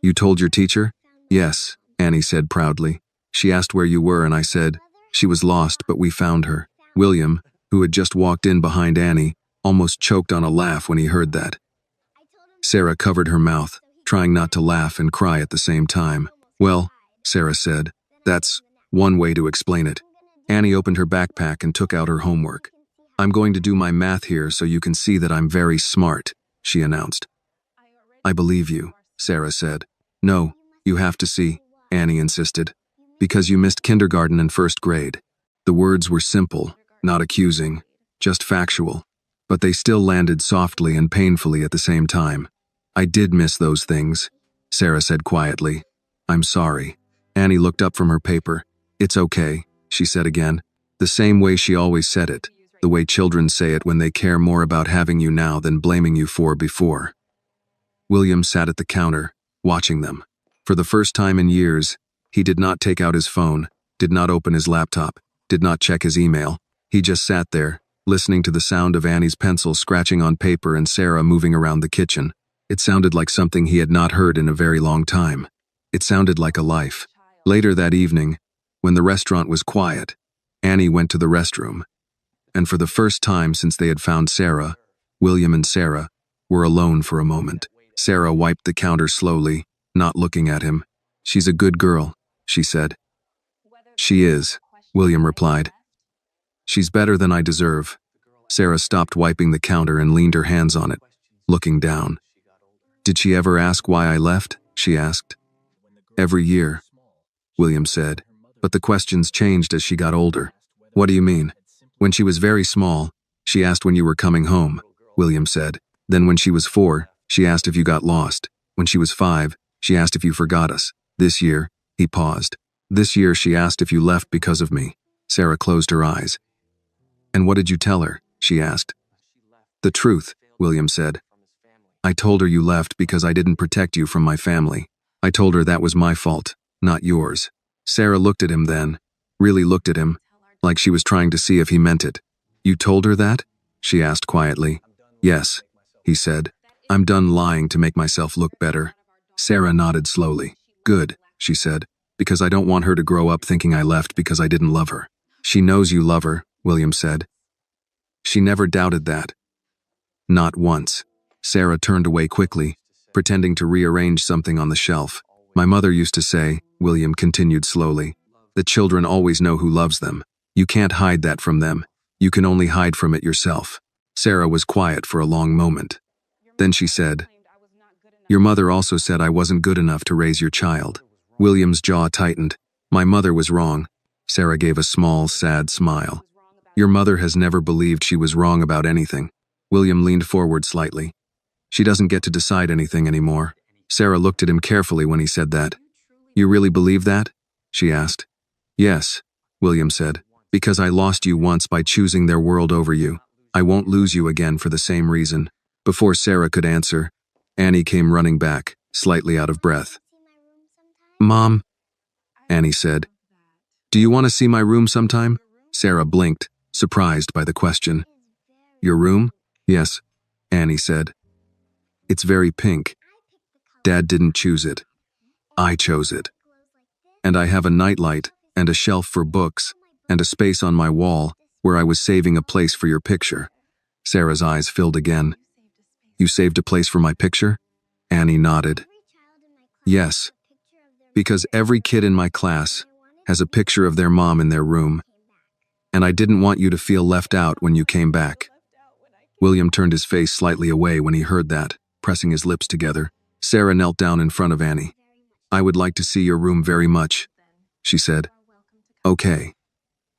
You told your teacher? Yes, Annie said proudly. She asked where you were and I said, she was lost but we found her. William, who had just walked in behind Annie, almost choked on a laugh when he heard that. Sarah covered her mouth, trying not to laugh and cry at the same time. Well, Sarah said, that's one way to explain it. Annie opened her backpack and took out her homework. I'm going to do my math here so you can see that I'm very smart, she announced. I believe you, Sarah said. No, you have to see, Annie insisted. Because you missed kindergarten and first grade. The words were simple, not accusing, just factual. But they still landed softly and painfully at the same time. I did miss those things, Sarah said quietly. I'm sorry. Annie looked up from her paper. It's okay, she said again. The same way she always said it, the way children say it when they care more about having you now than blaming you for before. William sat at the counter, watching them. For the first time in years, he did not take out his phone, did not open his laptop, did not check his email. He just sat there, listening to the sound of Annie's pencil scratching on paper and Sarah moving around the kitchen. It sounded like something he had not heard in a very long time. It sounded like a life. Later that evening, when the restaurant was quiet, Annie went to the restroom. And for the first time since they had found Sarah, William and Sarah were alone for a moment. Sarah wiped the counter slowly, not looking at him. She's a good girl, she said. She is, William replied. She's better than I deserve. Sarah stopped wiping the counter and leaned her hands on it, looking down. Did she ever ask why I left? She asked. Every year, William said, but the questions changed as she got older. What do you mean? When she was very small, she asked when you were coming home, William said. Then when she was 4, she asked if you got lost. When she was 5, she asked if you forgot us. This year, he paused. This year she asked if you left because of me. Sarah closed her eyes. And what did you tell her? She asked. The truth, William said. I told her you left because I didn't protect you from my family. I told her that was my fault, not yours. Sarah looked at him then, really looked at him, like she was trying to see if he meant it. You told her that? She asked quietly. Yes, he said. I'm done lying to make myself look better. Sarah nodded slowly. Good, she said, because I don't want her to grow up thinking I left because I didn't love her. She knows you love her, William said. She never doubted that. Not once. Sarah turned away quickly, pretending to rearrange something on the shelf. My mother used to say, William continued slowly, the children always know who loves them. You can't hide that from them. You can only hide from it yourself. Sarah was quiet for a long moment. Then she said, Your mother also said I wasn't good enough to raise your child. William's jaw tightened. My mother was wrong. Sarah gave a small, sad smile. Your mother has never believed she was wrong about anything. William leaned forward slightly. She doesn't get to decide anything anymore. Sarah looked at him carefully when he said that. You really believe that? She asked. Yes, William said, because I lost you once by choosing their world over you. I won't lose you again for the same reason. Before Sarah could answer, Annie came running back, slightly out of breath. Mom, Annie said. Do you want to see my room sometime? Sarah blinked, surprised by the question. Your room? Yes, Annie said. It's very pink. Dad didn't choose it. I chose it. And I have a nightlight and a shelf for books and a space on my wall where I was saving a place for your picture. Sarah's eyes filled again. You saved a place for my picture? Annie nodded. Yes, because every kid in my class has a picture of their mom in their room. And I didn't want you to feel left out when you came back. William turned his face slightly away when he heard that, pressing his lips together. Sarah knelt down in front of Annie. I would like to see your room very much, she said. Okay,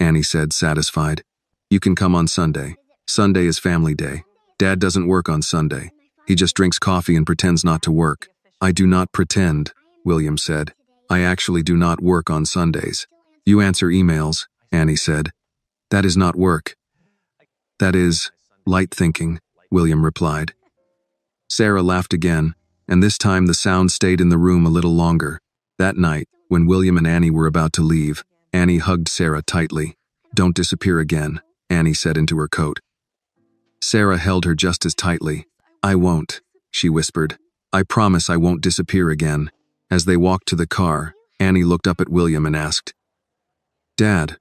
Annie said, satisfied. You can come on Sunday. Sunday is family day. Dad doesn't work on Sunday. He just drinks coffee and pretends not to work. I do not pretend, William said. I actually do not work on Sundays. You answer emails, Annie said. That is not work. That is light thinking, William replied. Sarah laughed again, and this time the sound stayed in the room a little longer. That night, when William and Annie were about to leave, Annie hugged Sarah tightly. Don't disappear again, Annie said into her coat. Sarah held her just as tightly. I won't, she whispered. I promise I won't disappear again. As they walked to the car, Annie looked up at William and asked, Dad,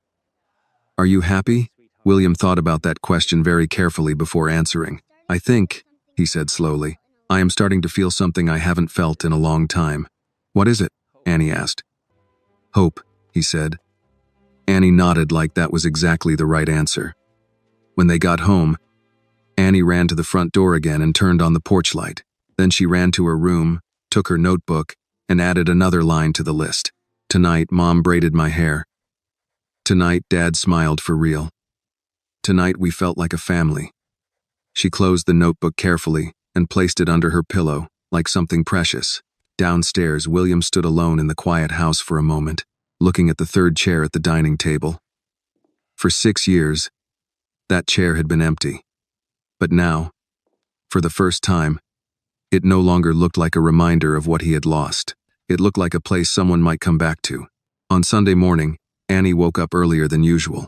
are you happy? William thought about that question very carefully before answering. I think, he said slowly, I am starting to feel something I haven't felt in a long time. What is it? Annie asked. Hope, he said. Annie nodded like that was exactly the right answer. When they got home, Annie ran to the front door again and turned on the porch light. Then she ran to her room, took her notebook, and added another line to the list. Tonight, Mom braided my hair. Tonight, Dad smiled for real. Tonight, we felt like a family. She closed the notebook carefully and placed it under her pillow, like something precious. Downstairs, William stood alone in the quiet house for a moment, looking at the third chair at the dining table. For 6 years, that chair had been empty. But now, for the first time, it no longer looked like a reminder of what he had lost. It looked like a place someone might come back to. On Sunday morning, Annie woke up earlier than usual.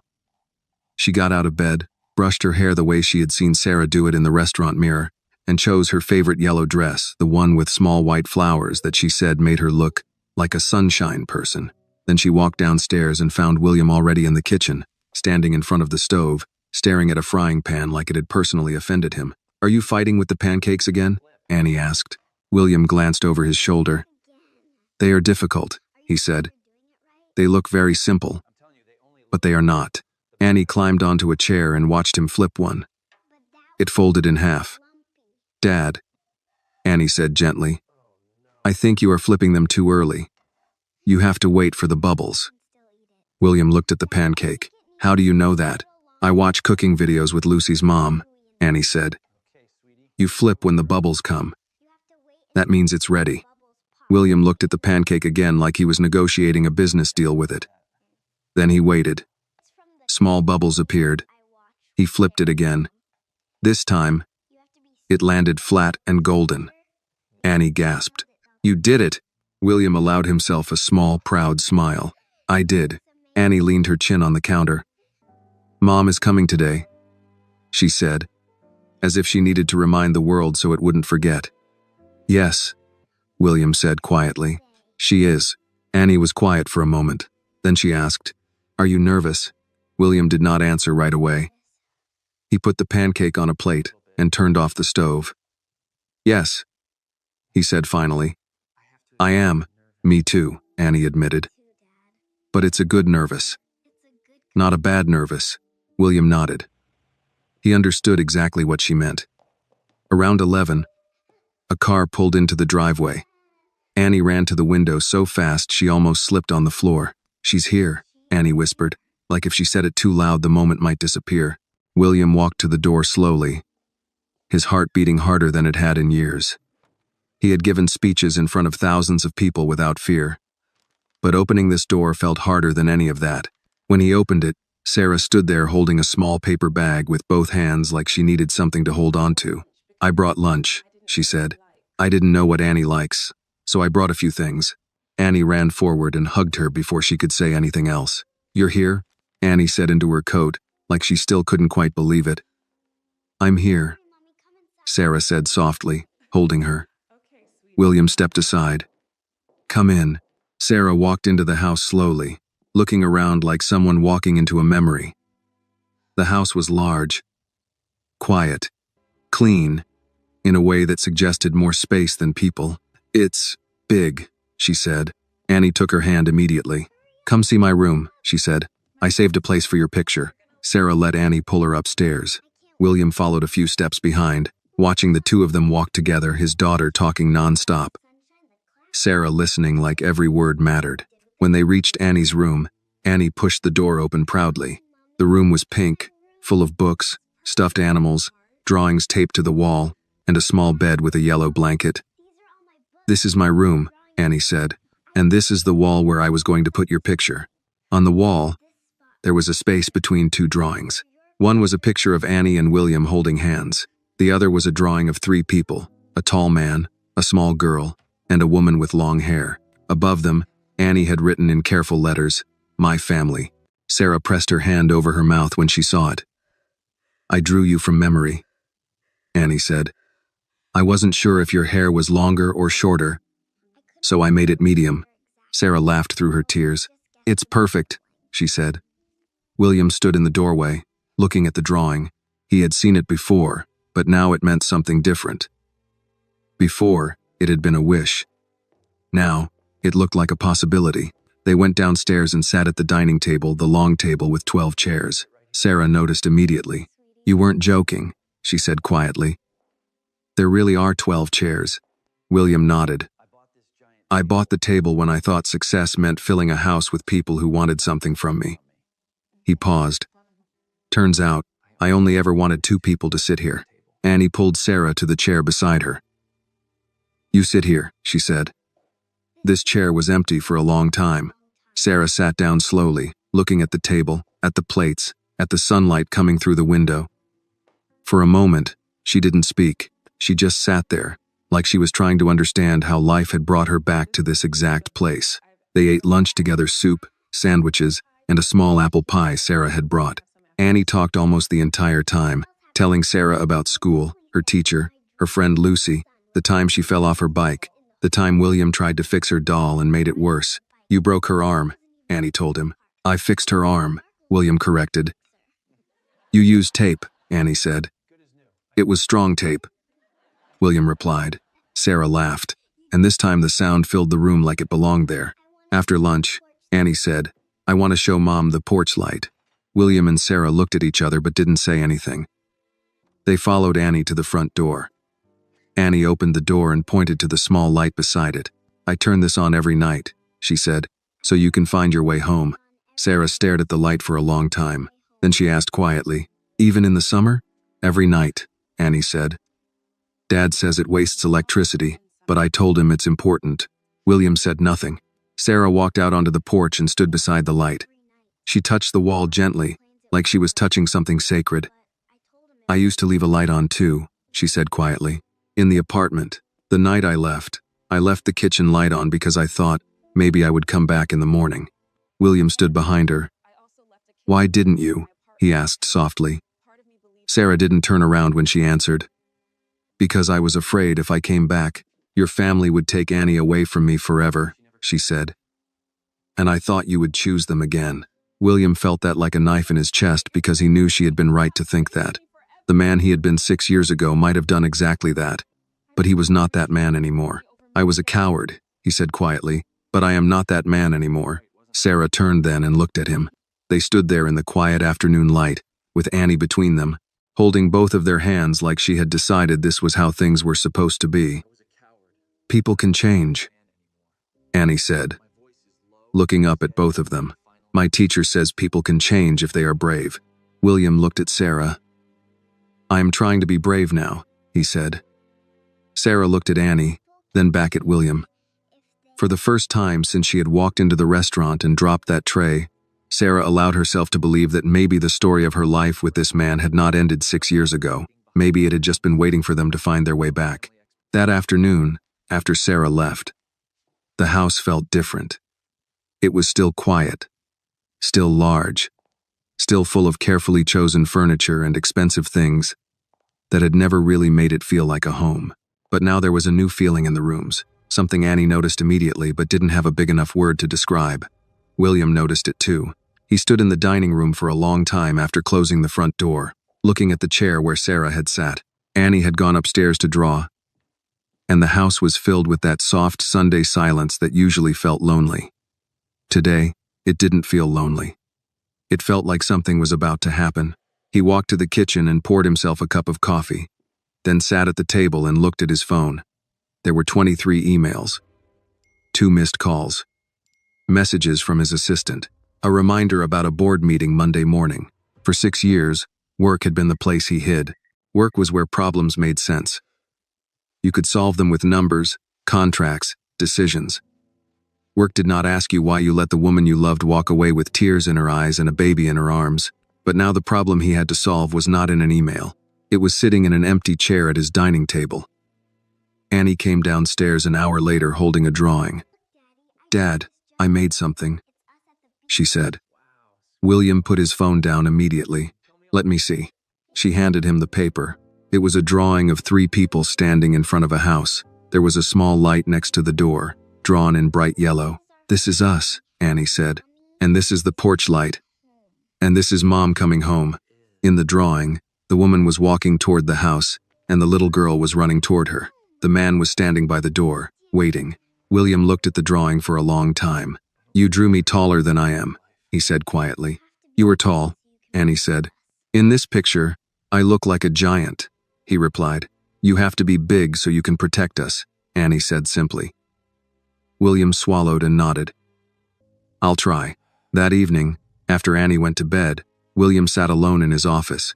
She got out of bed, brushed her hair the way she had seen Sarah do it in the restaurant mirror, and chose her favorite yellow dress, the one with small white flowers that she said made her look like a sunshine person. Then she walked downstairs and found William already in the kitchen, standing in front of the stove, staring at a frying pan like it had personally offended him. "Are you fighting with the pancakes again?" Annie asked. William glanced over his shoulder. "They are difficult," he said. "They look very simple, but they are not." Annie climbed onto a chair and watched him flip one. It folded in half. "Dad," Annie said gently, "I think you are flipping them too early. You have to wait for the bubbles." William looked at the pancake. "How do you know that?" "I watch cooking videos with Lucy's mom," Annie said. "You flip when the bubbles come. That means it's ready." William looked at the pancake again like he was negotiating a business deal with it. Then he waited. Small bubbles appeared. He flipped it again. This time, it landed flat and golden. Annie gasped. "You did it!" William allowed himself a small, proud smile. "I did." Annie leaned her chin on the counter. "Mom is coming today," she said, as if she needed to remind the world so it wouldn't forget. "Yes," William said quietly. "She is." Annie was quiet for a moment. Then she asked, "Are you nervous?" William did not answer right away. He put the pancake on a plate and turned off the stove. "Yes," he said finally. "I am." "Me too," Annie admitted. "But it's a good nervous. Not a bad nervous." William nodded. He understood exactly what she meant. Around 11, a car pulled into the driveway. Annie ran to the window so fast she almost slipped on the floor. "She's here," Annie whispered, like if she said it too loud the moment might disappear. William walked to the door slowly, his heart beating harder than it had in years. He had given speeches in front of thousands of people without fear. But opening this door felt harder than any of that. When he opened it, Sarah stood there holding a small paper bag with both hands like she needed something to hold on to. "I brought lunch," she said. "I didn't know what Annie likes, so I brought a few things." Annie ran forward and hugged her before she could say anything else. "You're here?" Annie said into her coat, like she still couldn't quite believe it. "I'm here," Sarah said softly, holding her. William stepped aside. "Come in." Sarah walked into the house slowly, looking around like someone walking into a memory. The house was large, quiet, clean, in a way that suggested more space than people. "It's big," she said. Annie took her hand immediately. "Come see my room," she said. "I saved a place for your picture." Sarah let Annie pull her upstairs. William followed a few steps behind, watching the two of them walk together, his daughter talking nonstop. Sarah listening like every word mattered. When they reached Annie's room, Annie pushed the door open proudly. The room was pink, full of books, stuffed animals, drawings taped to the wall, and a small bed with a yellow blanket. "This is my room," Annie said, "and this is the wall where I was going to put your picture." On the wall, there was a space between two drawings. One was a picture of Annie and William holding hands. The other was a drawing of 3 people, a tall man, a small girl, and a woman with long hair. Above them, Annie had written in careful letters, "My family." Sarah pressed her hand over her mouth when she saw it. "I drew you from memory," Annie said. "I wasn't sure if your hair was longer or shorter, so I made it medium." Sarah laughed through her tears. "It's perfect," she said. William stood in the doorway, looking at the drawing. He had seen it before, but now it meant something different. Before, it had been a wish. Now, it looked like a possibility. They went downstairs and sat at the dining table, the long table with 12 chairs. Sarah noticed immediately. "You weren't joking," she said quietly. "There really are 12 chairs." William nodded. "I bought the table when I thought success meant filling a house with people who wanted something from me." He paused. "Turns out, I only ever wanted 2 people to sit here." Annie pulled Sarah to the chair beside her. "You sit here," she said. This chair was empty for a long time. Sarah sat down slowly, looking at the table, at the plates, at the sunlight coming through the window. For a moment, she didn't speak. She just sat there, like she was trying to understand how life had brought her back to this exact place. They ate lunch together, soup, sandwiches, and a small apple pie Sarah had brought. Annie talked almost the entire time, telling Sarah about school, her teacher, her friend Lucy, the time she fell off her bike, the time William tried to fix her doll and made it worse. "You broke her arm," Annie told him. "I fixed her arm," William corrected. "You used tape," Annie said. "It was strong tape," William replied. Sarah laughed, and this time the sound filled the room like it belonged there. After lunch, Annie said, "I want to show Mom the porch light." William and Sarah looked at each other but didn't say anything. They followed Annie to the front door. Annie opened the door and pointed to the small light beside it. "I turn this on every night," she said, "so you can find your way home." Sarah stared at the light for a long time. Then she asked quietly, "Even in the summer?" "Every night," Annie said. "Dad says it wastes electricity, but I told him it's important." William said nothing. Sarah walked out onto the porch and stood beside the light. She touched the wall gently, like she was touching something sacred. "I used to leave a light on too," she said quietly. "In the apartment. The night I left the kitchen light on because I thought maybe I would come back in the morning." William stood behind her. "Why didn't you?" he asked softly. Sarah didn't turn around when she answered. "Because I was afraid if I came back, your family would take Annie away from me forever," she said. "And I thought you would choose them again." William felt that like a knife in his chest because he knew she had been right to think that. The man he had been 6 years ago might have done exactly that, but he was not that man anymore. "I was a coward," he said quietly, "but I am not that man anymore." Sarah turned then and looked at him. They stood there in the quiet afternoon light, with Annie between them, holding both of their hands like she had decided this was how things were supposed to be. "People can change," Annie said, looking up at both of them. "My teacher says people can change if they are brave." William looked at Sarah. "I am trying to be brave now," he said. Sarah looked at Annie, then back at William. For the first time since she had walked into the restaurant and dropped that tray, Sarah allowed herself to believe that maybe the story of her life with this man had not ended 6 years ago. Maybe it had just been waiting for them to find their way back. That afternoon, after Sarah left, the house felt different. It was still quiet, still large, still full of carefully chosen furniture and expensive things that had never really made it feel like a home. But now there was a new feeling in the rooms, something Annie noticed immediately but didn't have a big enough word to describe. William noticed it too. He stood in the dining room for a long time after closing the front door, looking at the chair where Sarah had sat. Annie had gone upstairs to draw, and the house was filled with that soft Sunday silence that usually felt lonely. Today, it didn't feel lonely. It felt like something was about to happen. He walked to the kitchen and poured himself a cup of coffee, then sat at the table and looked at his phone. There were 23 emails, 2 missed calls, messages from his assistant, a reminder about a board meeting Monday morning. For 6 years, work had been the place he hid. Work was where problems made sense. You could solve them with numbers, contracts, decisions. Work did not ask you why you let the woman you loved walk away with tears in her eyes and a baby in her arms. But now the problem he had to solve was not in an email. It was sitting in an empty chair at his dining table. Annie came downstairs an hour later holding a drawing. "Dad, I made something," she said. William put his phone down immediately. "Let me see." She handed him the paper. It was a drawing of 3 people standing in front of a house. There was a small light next to the door, drawn in bright yellow. "This is us," Annie said. "And this is the porch light. And this is Mom coming home." In the drawing, the woman was walking toward the house, and the little girl was running toward her. The man was standing by the door, waiting. William looked at the drawing for a long time. You drew me taller than I am, he said quietly. You are tall, Annie said. In this picture, I look like a giant, he replied. You have to be big so you can protect us, Annie said simply. William swallowed and nodded. I'll try. That evening, after Annie went to bed, William sat alone in his office.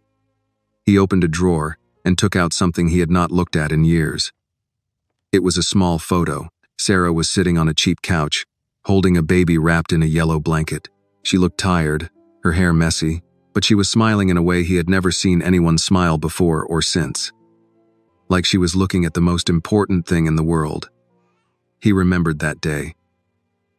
He opened a drawer and took out something he had not looked at in years. It was a small photo. Sarah was sitting on a cheap couch, holding a baby wrapped in a yellow blanket. She looked tired, her hair messy, but she was smiling in a way he had never seen anyone smile before or since. Like she was looking at the most important thing in the world. He remembered that day.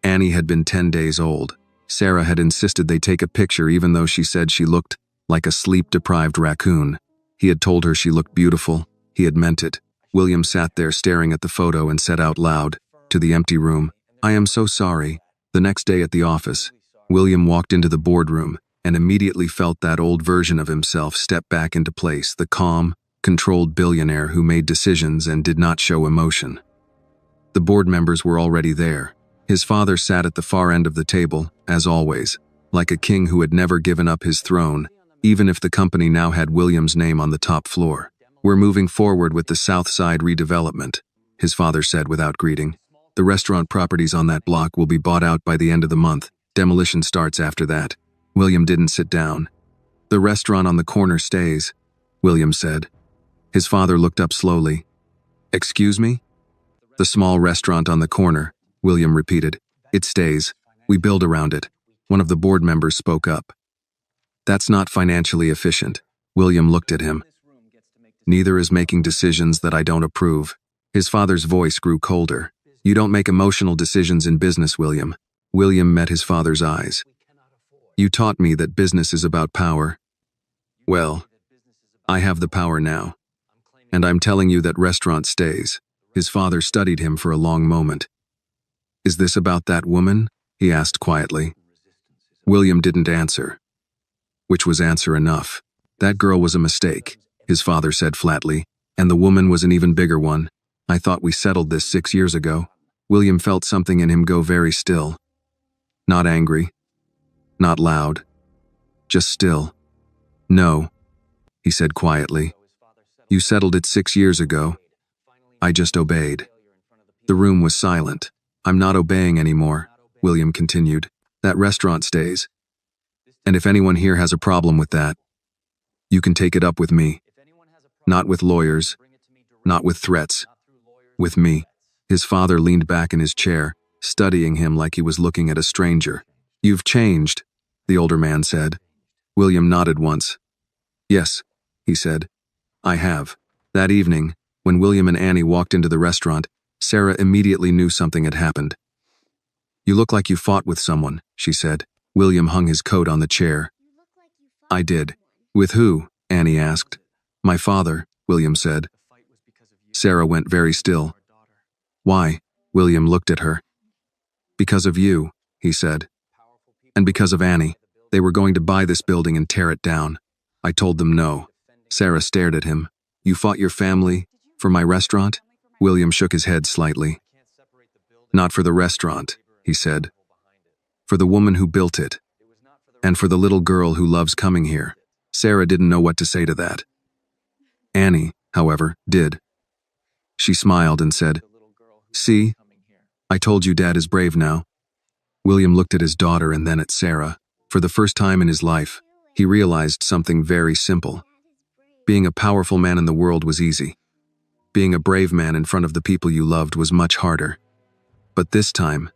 Annie had been 10 days old. Sarah had insisted they take a picture even though she said she looked like a sleep-deprived raccoon. He had told her she looked beautiful. He had meant it. William sat there staring at the photo and said out loud, to the empty room, I am so sorry. The next day at the office, William walked into the boardroom and immediately felt that old version of himself step back into place, the calm, controlled billionaire who made decisions and did not show emotion. The board members were already there. His father sat at the far end of the table, as always, like a king who had never given up his throne, even if the company now had William's name on the top floor. We're moving forward with the South Side redevelopment, his father said without greeting. The restaurant properties on that block will be bought out by the end of the month. Demolition starts after that. William didn't sit down. The restaurant on the corner stays, William said. His father looked up slowly. Excuse me? The small restaurant on the corner, William repeated. It stays. We build around it. One of the board members spoke up. That's not financially efficient. William looked at him. Neither is making decisions that I don't approve. His father's voice grew colder. You don't make emotional decisions in business, William. William met his father's eyes. You taught me that business is about power. Well, I have the power now. And I'm telling you that restaurant stays. His father studied him for a long moment. Is this about that woman? He asked quietly. William didn't answer. Which was answer enough. That girl was a mistake, his father said flatly, and the woman was an even bigger one. I thought we settled this 6 years ago. William felt something in him go very still. Not angry. Not loud. Just still. No, he said quietly. You settled it 6 years ago. I just obeyed. The room was silent. I'm not obeying anymore, William continued. That restaurant stays. And if anyone here has a problem with that, you can take it up with me. Not with lawyers, not with threats. With me. His father leaned back in his chair, studying him like he was looking at a stranger. You've changed, the older man said. William nodded once. Yes, he said. I have. That evening, when William and Annie walked into the restaurant, Sarah immediately knew something had happened. You look like you fought with someone, she said. William hung his coat on the chair. I did. With who? Annie asked. My father, William said. Sarah went very still. Why? William looked at her. Because of you, he said. And because of Annie. They were going to buy this building and tear it down. I told them no. Sarah stared at him. You fought your family? For my restaurant? William shook his head slightly. Not for the restaurant, he said. For the woman who built it. And for the little girl who loves coming here. Sarah didn't know what to say to that. Annie, however, did. She smiled and said, See? I told you Dad is brave now. William looked at his daughter and then at Sarah. For the first time in his life, he realized something very simple. Being a powerful man in the world was easy. Being a brave man in front of the people you loved was much harder. But this time,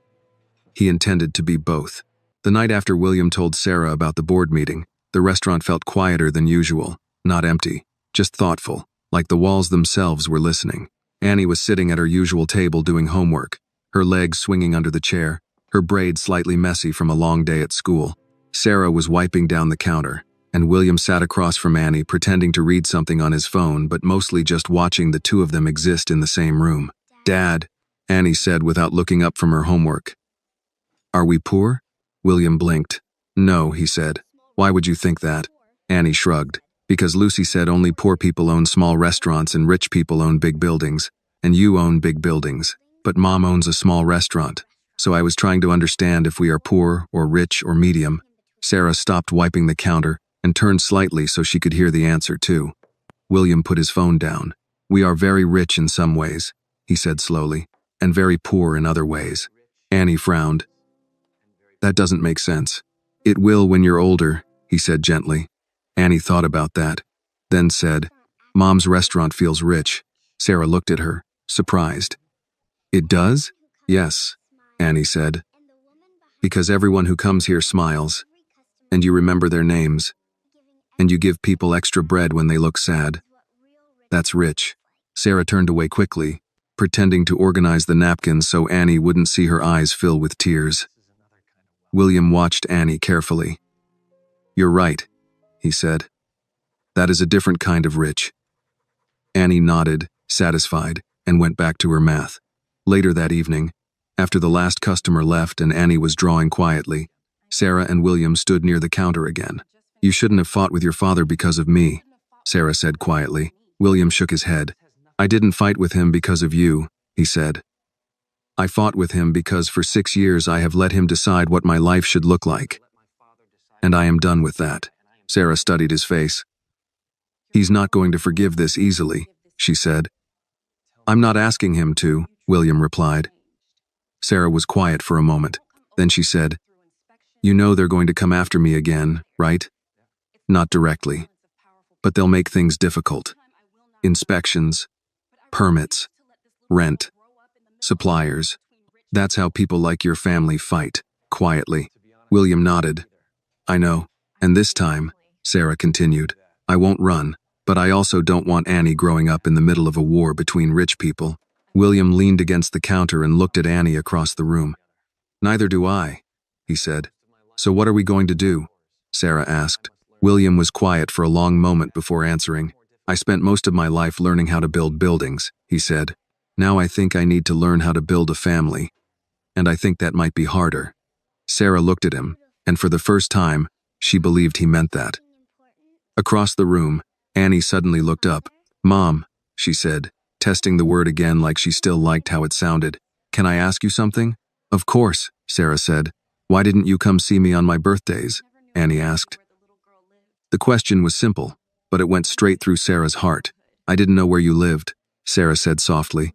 he intended to be both. The night after William told Sarah about the board meeting, the restaurant felt quieter than usual, not empty, just thoughtful, like the walls themselves were listening. Annie was sitting at her usual table doing homework, her legs swinging under the chair, her braids slightly messy from a long day at school. Sarah was wiping down the counter, and William sat across from Annie pretending to read something on his phone but mostly just watching the two of them exist in the same room. Dad, Annie said without looking up from her homework. Are we poor? William blinked. No, he said. Why would you think that? Annie shrugged. Because Lucy said only poor people own small restaurants and rich people own big buildings. And you own big buildings. But Mom owns a small restaurant. So I was trying to understand if we are poor or rich or medium. Sarah stopped wiping the counter and turned slightly so she could hear the answer too. William put his phone down. We are very rich in some ways, he said slowly, and very poor in other ways. Annie frowned. That doesn't make sense. It will when you're older, he said gently. Annie thought about that, then said, Mom's restaurant feels rich. Sarah looked at her, surprised. It does? Yes, Annie said. Because everyone who comes here smiles, and you remember their names, and you give people extra bread when they look sad. That's rich. Sarah turned away quickly, pretending to organize the napkins so Annie wouldn't see her eyes fill with tears. William watched Annie carefully. You're right, he said. That is a different kind of rich. Annie nodded, satisfied, and went back to her math. Later that evening, after the last customer left and Annie was drawing quietly, Sarah and William stood near the counter again. You shouldn't have fought with your father because of me, Sarah said quietly. William shook his head. I didn't fight with him because of you, he said. I fought with him because for 6 years I have let him decide what my life should look like. And I am done with that. Sarah studied his face. He's not going to forgive this easily, she said. I'm not asking him to, William replied. Sarah was quiet for a moment. Then she said, You know they're going to come after me again, right? Not directly. But they'll make things difficult. Inspections, permits, rent, suppliers. That's how people like your family fight, quietly. William nodded. I know. And this time, Sarah continued, I won't run, but I also don't want Annie growing up in the middle of a war between rich people. William leaned against the counter and looked at Annie across the room. Neither do I, he said. So what are we going to do? Sarah asked. William was quiet for a long moment before answering. I spent most of my life learning how to build buildings, he said. Now I think I need to learn how to build a family. And I think that might be harder. Sarah looked at him, and for the first time, she believed he meant that. Across the room, Annie suddenly looked up. Mom, she said, testing the word again like she still liked how it sounded. Can I ask you something? Of course, Sarah said. Why didn't you come see me on my birthdays? Annie asked. The question was simple, but it went straight through Sarah's heart. I didn't know where you lived, Sarah said softly.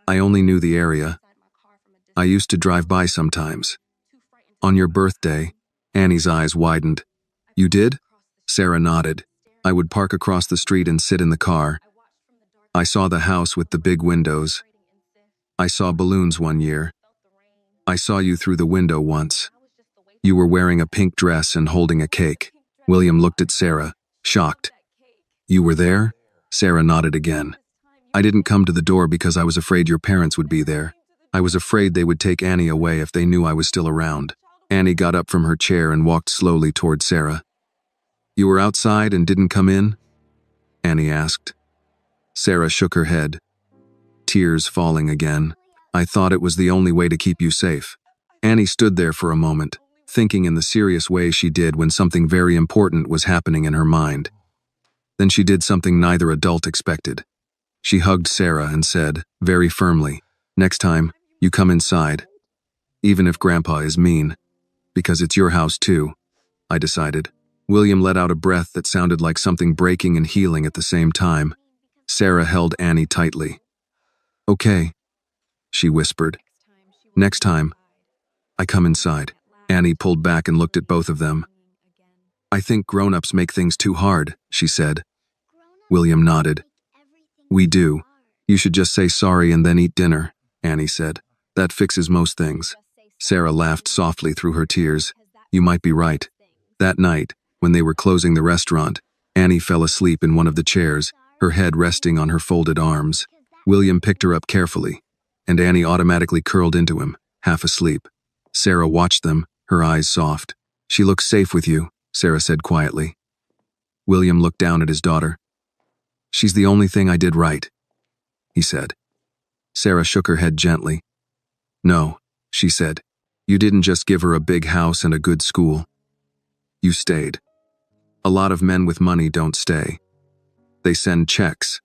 I only knew the area. I used to drive by sometimes. On your birthday, Annie's eyes widened. You did? Sarah nodded. I would park across the street and sit in the car. I saw the house with the big windows. I saw balloons one year. I saw you through the window once. You were wearing a pink dress and holding a cake. William looked at Sarah, shocked. You were there? Sarah nodded again. I didn't come to the door because I was afraid your parents would be there. I was afraid they would take Annie away if they knew I was still around. Annie got up from her chair and walked slowly toward Sarah. You were outside and didn't come in? Annie asked. Sarah shook her head, tears falling again. I thought it was the only way to keep you safe. Annie stood there for a moment, thinking in the serious way she did when something very important was happening in her mind. Then she did something neither adult expected. She hugged Sarah and said, very firmly, Next time, you come inside. Even if Grandpa is mean. Because it's your house too, I decided. William let out a breath that sounded like something breaking and healing at the same time. Sarah held Annie tightly. Okay, she whispered. Next time, I come inside. Annie pulled back and looked at both of them. I think grown-ups make things too hard, she said. William nodded. We do. You should just say sorry and then eat dinner, Annie said. That fixes most things. Sarah laughed softly through her tears. You might be right. That night, when they were closing the restaurant, Annie fell asleep in one of the chairs, her head resting on her folded arms. William picked her up carefully, and Annie automatically curled into him, half asleep. Sarah watched them, her eyes soft. She looks safe with you, Sarah said quietly. William looked down at his daughter. She's the only thing I did right, he said. Sarah shook her head gently. No, she said. You didn't just give her a big house and a good school. You stayed. A lot of men with money don't stay. They send checks.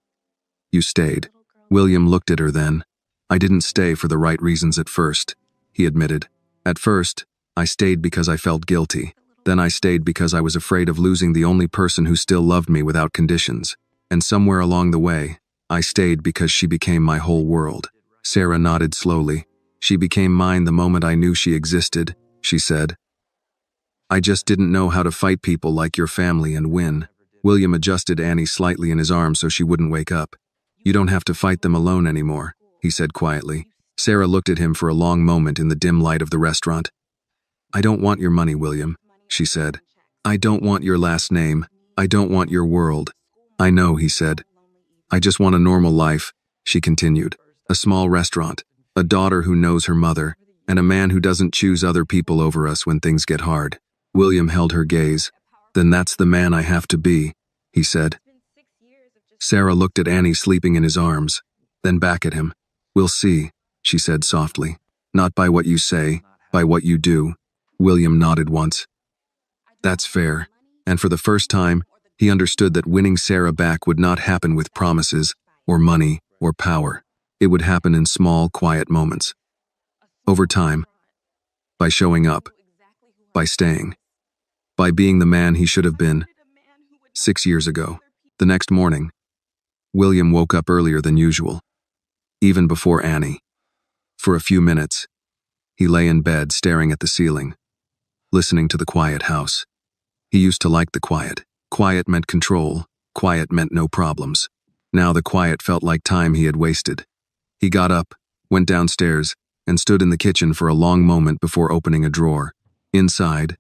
You stayed. William looked at her then. I didn't stay for the right reasons at first, he admitted. At first, I stayed because I felt guilty. Then I stayed because I was afraid of losing the only person who still loved me without conditions. And somewhere along the way, I stayed because she became my whole world. Sarah nodded slowly. She became mine the moment I knew she existed, she said. I just didn't know how to fight people like your family and win. William adjusted Annie slightly in his arms so she wouldn't wake up. You don't have to fight them alone anymore, he said quietly. Sarah looked at him for a long moment in the dim light of the restaurant. I don't want your money, William, she said. I don't want your last name. I don't want your world. I know, he said. I just want a normal life, she continued. A small restaurant, a daughter who knows her mother, and a man who doesn't choose other people over us when things get hard. William held her gaze. Then that's the man I have to be, he said. Sarah looked at Annie sleeping in his arms, then back at him. We'll see, she said softly. Not by what you say, by what you do. William nodded once. That's fair. And for the first time, he understood that winning Sarah back would not happen with promises, or money, or power. It would happen in small, quiet moments. Over time. By showing up. By staying. By being the man he should have been. 6 years ago. The next morning, William woke up earlier than usual. Even before Annie. For a few minutes, he lay in bed staring at the ceiling, listening to the quiet house. He used to like the quiet. Quiet meant control. Quiet meant no problems. Now the quiet felt like time he had wasted. He got up, went downstairs, and stood in the kitchen for a long moment before opening a drawer. Inside,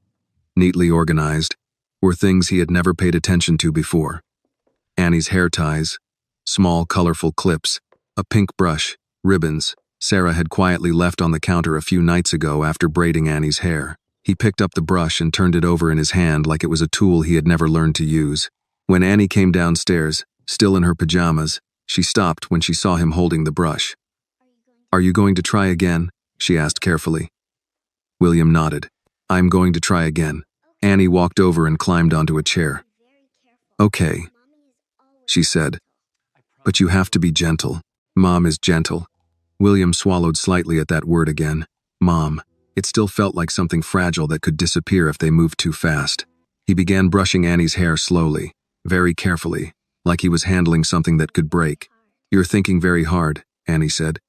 neatly organized, were things he had never paid attention to before. Annie's hair ties, small colorful clips, a pink brush, ribbons Sarah had quietly left on the counter a few nights ago after braiding Annie's hair. He picked up the brush and turned it over in his hand like it was a tool he had never learned to use. When Annie came downstairs, still in her pajamas, she stopped when she saw him holding the brush. Are you going to try again? She asked carefully. William nodded. I'm going to try again. Annie walked over and climbed onto a chair. Okay, she said. But you have to be gentle. Mom is gentle. William swallowed slightly at that word again. Mom. It still felt like something fragile that could disappear if they moved too fast. He began brushing Annie's hair slowly, very carefully, like he was handling something that could break. You're thinking very hard, Annie said.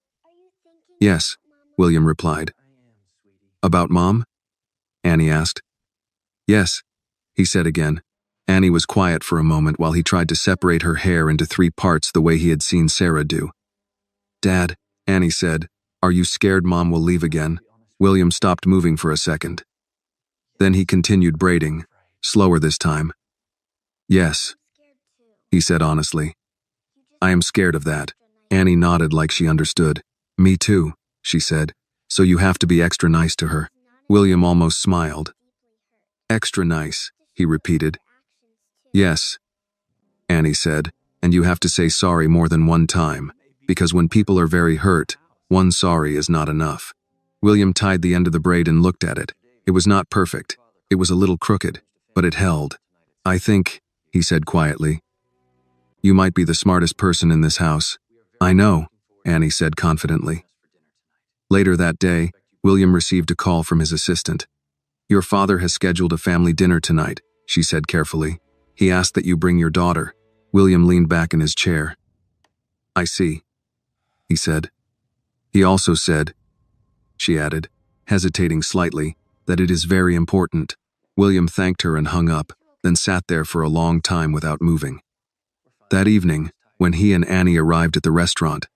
Yes, William replied. About Mom? Annie asked. Yes, he said again. Annie was quiet for a moment while he tried to separate her hair into 3 parts the way he had seen Sarah do. Dad, Annie said, are you scared Mom will leave again? William stopped moving for a second. Then he continued braiding, slower this time. Yes, he said honestly. I am scared of that. Annie nodded like she understood. Me too, she said. So you have to be extra nice to her. William almost smiled. Extra nice, he repeated. Yes, Annie said, and you have to say sorry more than one time, because when people are very hurt, one sorry is not enough. William tied the end of the braid and looked at it. It was not perfect. It was a little crooked, but it held. I think, he said quietly, you might be the smartest person in this house. I know, Annie said confidently. Later that day, William received a call from his assistant. Your father has scheduled a family dinner tonight, she said carefully. He asked that you bring your daughter. William leaned back in his chair. I see, he said. He also said, she added, hesitating slightly, that it is very important. William thanked her and hung up, then sat there for a long time without moving. That evening, when he and Annie arrived at the restaurant,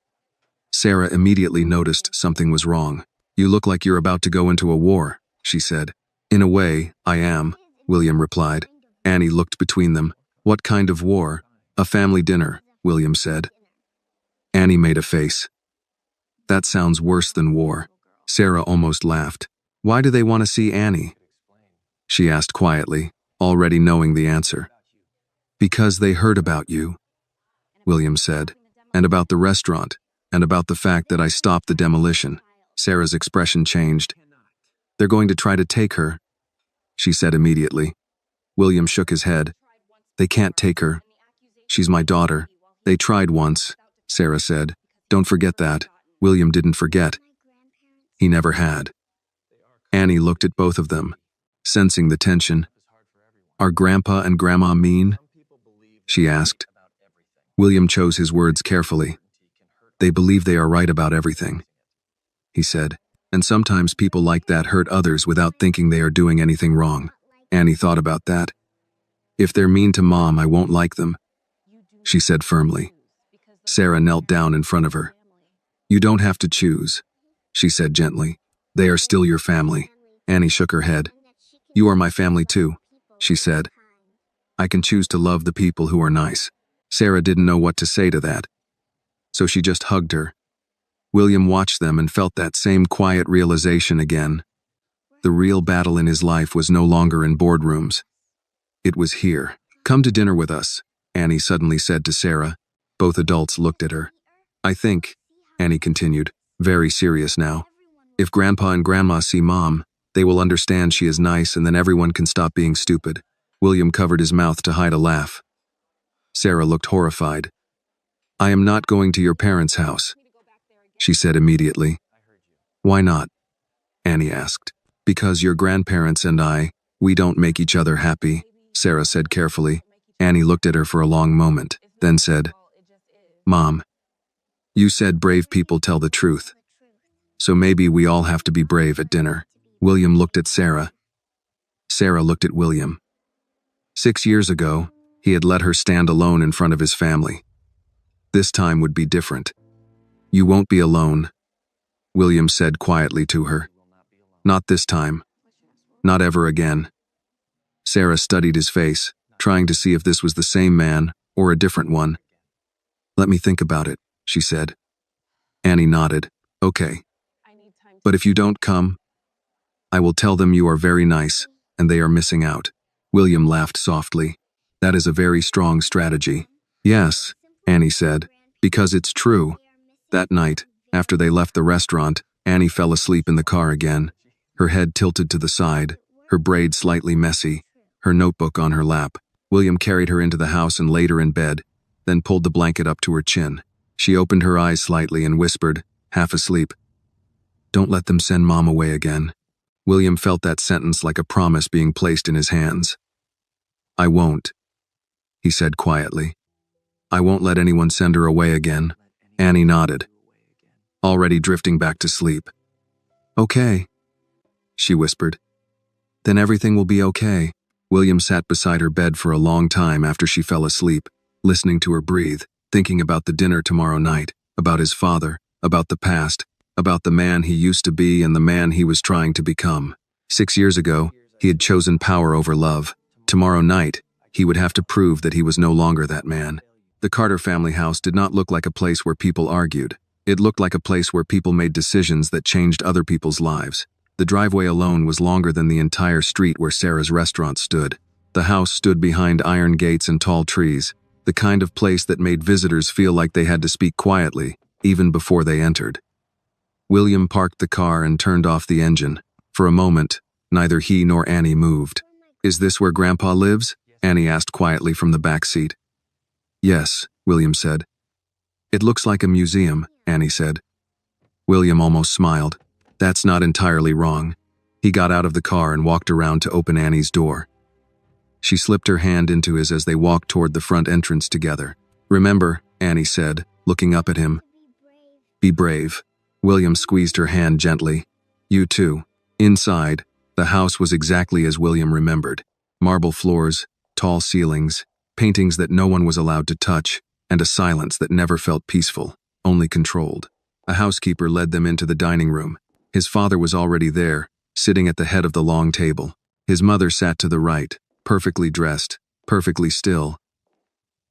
Sarah immediately noticed something was wrong. You look like you're about to go into a war, she said. In a way, I am, William replied. Annie looked between them. What kind of war? A family dinner, William said. Annie made a face. That sounds worse than war. Sarah almost laughed. Why do they want to see Annie? She asked quietly, already knowing the answer. Because they heard about you, William said, and about the restaurant, and about the fact that I stopped the demolition. Sarah's expression changed. They're going to try to take her, she said immediately. William shook his head. They can't take her. She's my daughter. They tried once, Sarah said. Don't forget that. William didn't forget. He never had. Annie looked at both of them, sensing the tension. Are Grandpa and Grandma mean? She asked. William chose his words carefully. They believe they are right about everything, he said. And sometimes people like that hurt others without thinking they are doing anything wrong. Annie thought about that. If they're mean to Mom, I won't like them, she said firmly. Sarah knelt down in front of her. You don't have to choose, she said gently. They are still your family. Annie shook her head. You are my family too, she said. I can choose to love the people who are nice. Sarah didn't know what to say to that, so she just hugged her. William watched them and felt that same quiet realization again. The real battle in his life was no longer in boardrooms. It was here. Come to dinner with us, Annie suddenly said to Sarah. Both adults looked at her. I think, Annie continued, very serious now, if Grandpa and Grandma see Mom, they will understand she is nice and then everyone can stop being stupid. William covered his mouth to hide a laugh. Sarah looked horrified. I am not going to your parents' house, she said immediately. Why not? Annie asked. Because your grandparents and we don't make each other happy, Sarah said carefully. Annie looked at her for a long moment, then said, Mom, you said brave people tell the truth. So maybe we all have to be brave at dinner. William looked at Sarah. Sarah looked at William. 6 years ago, he had let her stand alone in front of his family. This time would be different. You won't be alone, William said quietly to her. Not this time. Not ever again. Sarah studied his face, trying to see if this was the same man or a different one. Let me think about it, she said. Annie nodded. Okay. But if you don't come, I will tell them you are very nice and they are missing out. William laughed softly. That is a very strong strategy. Yes, Annie said, because it's true. That night, after they left the restaurant, Annie fell asleep in the car again, her head tilted to the side, her braid slightly messy, her notebook on her lap. William carried her into the house and laid her in bed, then pulled the blanket up to her chin. She opened her eyes slightly and whispered, half asleep, Don't let them send Mom away again. William felt that sentence like a promise being placed in his hands. I won't, he said quietly. I won't let anyone send her away again. Annie nodded, already drifting back to sleep. Okay, she whispered. Then everything will be okay. William sat beside her bed for a long time after she fell asleep, listening to her breathe, thinking about the dinner tomorrow night, about his father, about the past, about the man he used to be and the man he was trying to become. 6 years ago, he had chosen power over love. Tomorrow night, he would have to prove that he was no longer that man. The Carter family house did not look like a place where people argued. It looked like a place where people made decisions that changed other people's lives. The driveway alone was longer than the entire street where Sarah's restaurant stood. The house stood behind iron gates and tall trees, the kind of place that made visitors feel like they had to speak quietly, even before they entered. William parked the car and turned off the engine. For a moment, neither he nor Annie moved. Is this where Grandpa lives? Annie asked quietly from the back seat. Yes, William said. It looks like a museum, Annie said. William almost smiled. That's not entirely wrong. He got out of the car and walked around to open Annie's door. She slipped her hand into his as they walked toward the front entrance together. Remember, Annie said, looking up at him. Be brave. William squeezed her hand gently. You too. Inside, the house was exactly as William remembered. Marble floors, tall ceilings, paintings that no one was allowed to touch, and a silence that never felt peaceful, only controlled. A housekeeper led them into the dining room. His father was already there, sitting at the head of the long table. His mother sat to the right, perfectly dressed, perfectly still,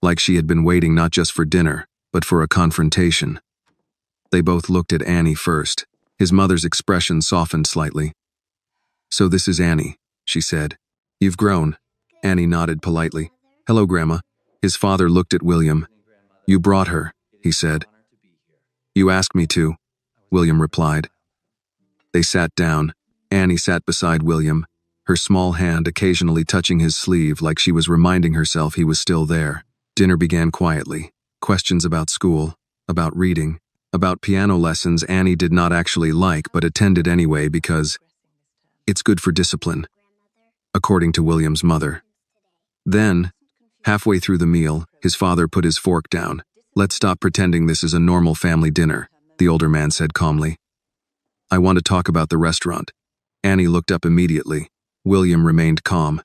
like she had been waiting not just for dinner, but for a confrontation. They both looked at Annie first. His mother's expression softened slightly. So this is Annie, she said. You've grown. Annie nodded politely. Hello, Grandma. His father looked at William. You brought her, he said. You asked me to, William replied. They sat down. Annie sat beside William, her small hand occasionally touching his sleeve like she was reminding herself he was still there. Dinner began quietly. Questions about school, about reading, about piano lessons Annie did not actually like but attended anyway because It's good for discipline, according to William's mother. Then, halfway through the meal, his father put his fork down. "Let's stop pretending this is a normal family dinner," the older man said calmly. "I want to talk about the restaurant." Annie looked up immediately. William remained calm.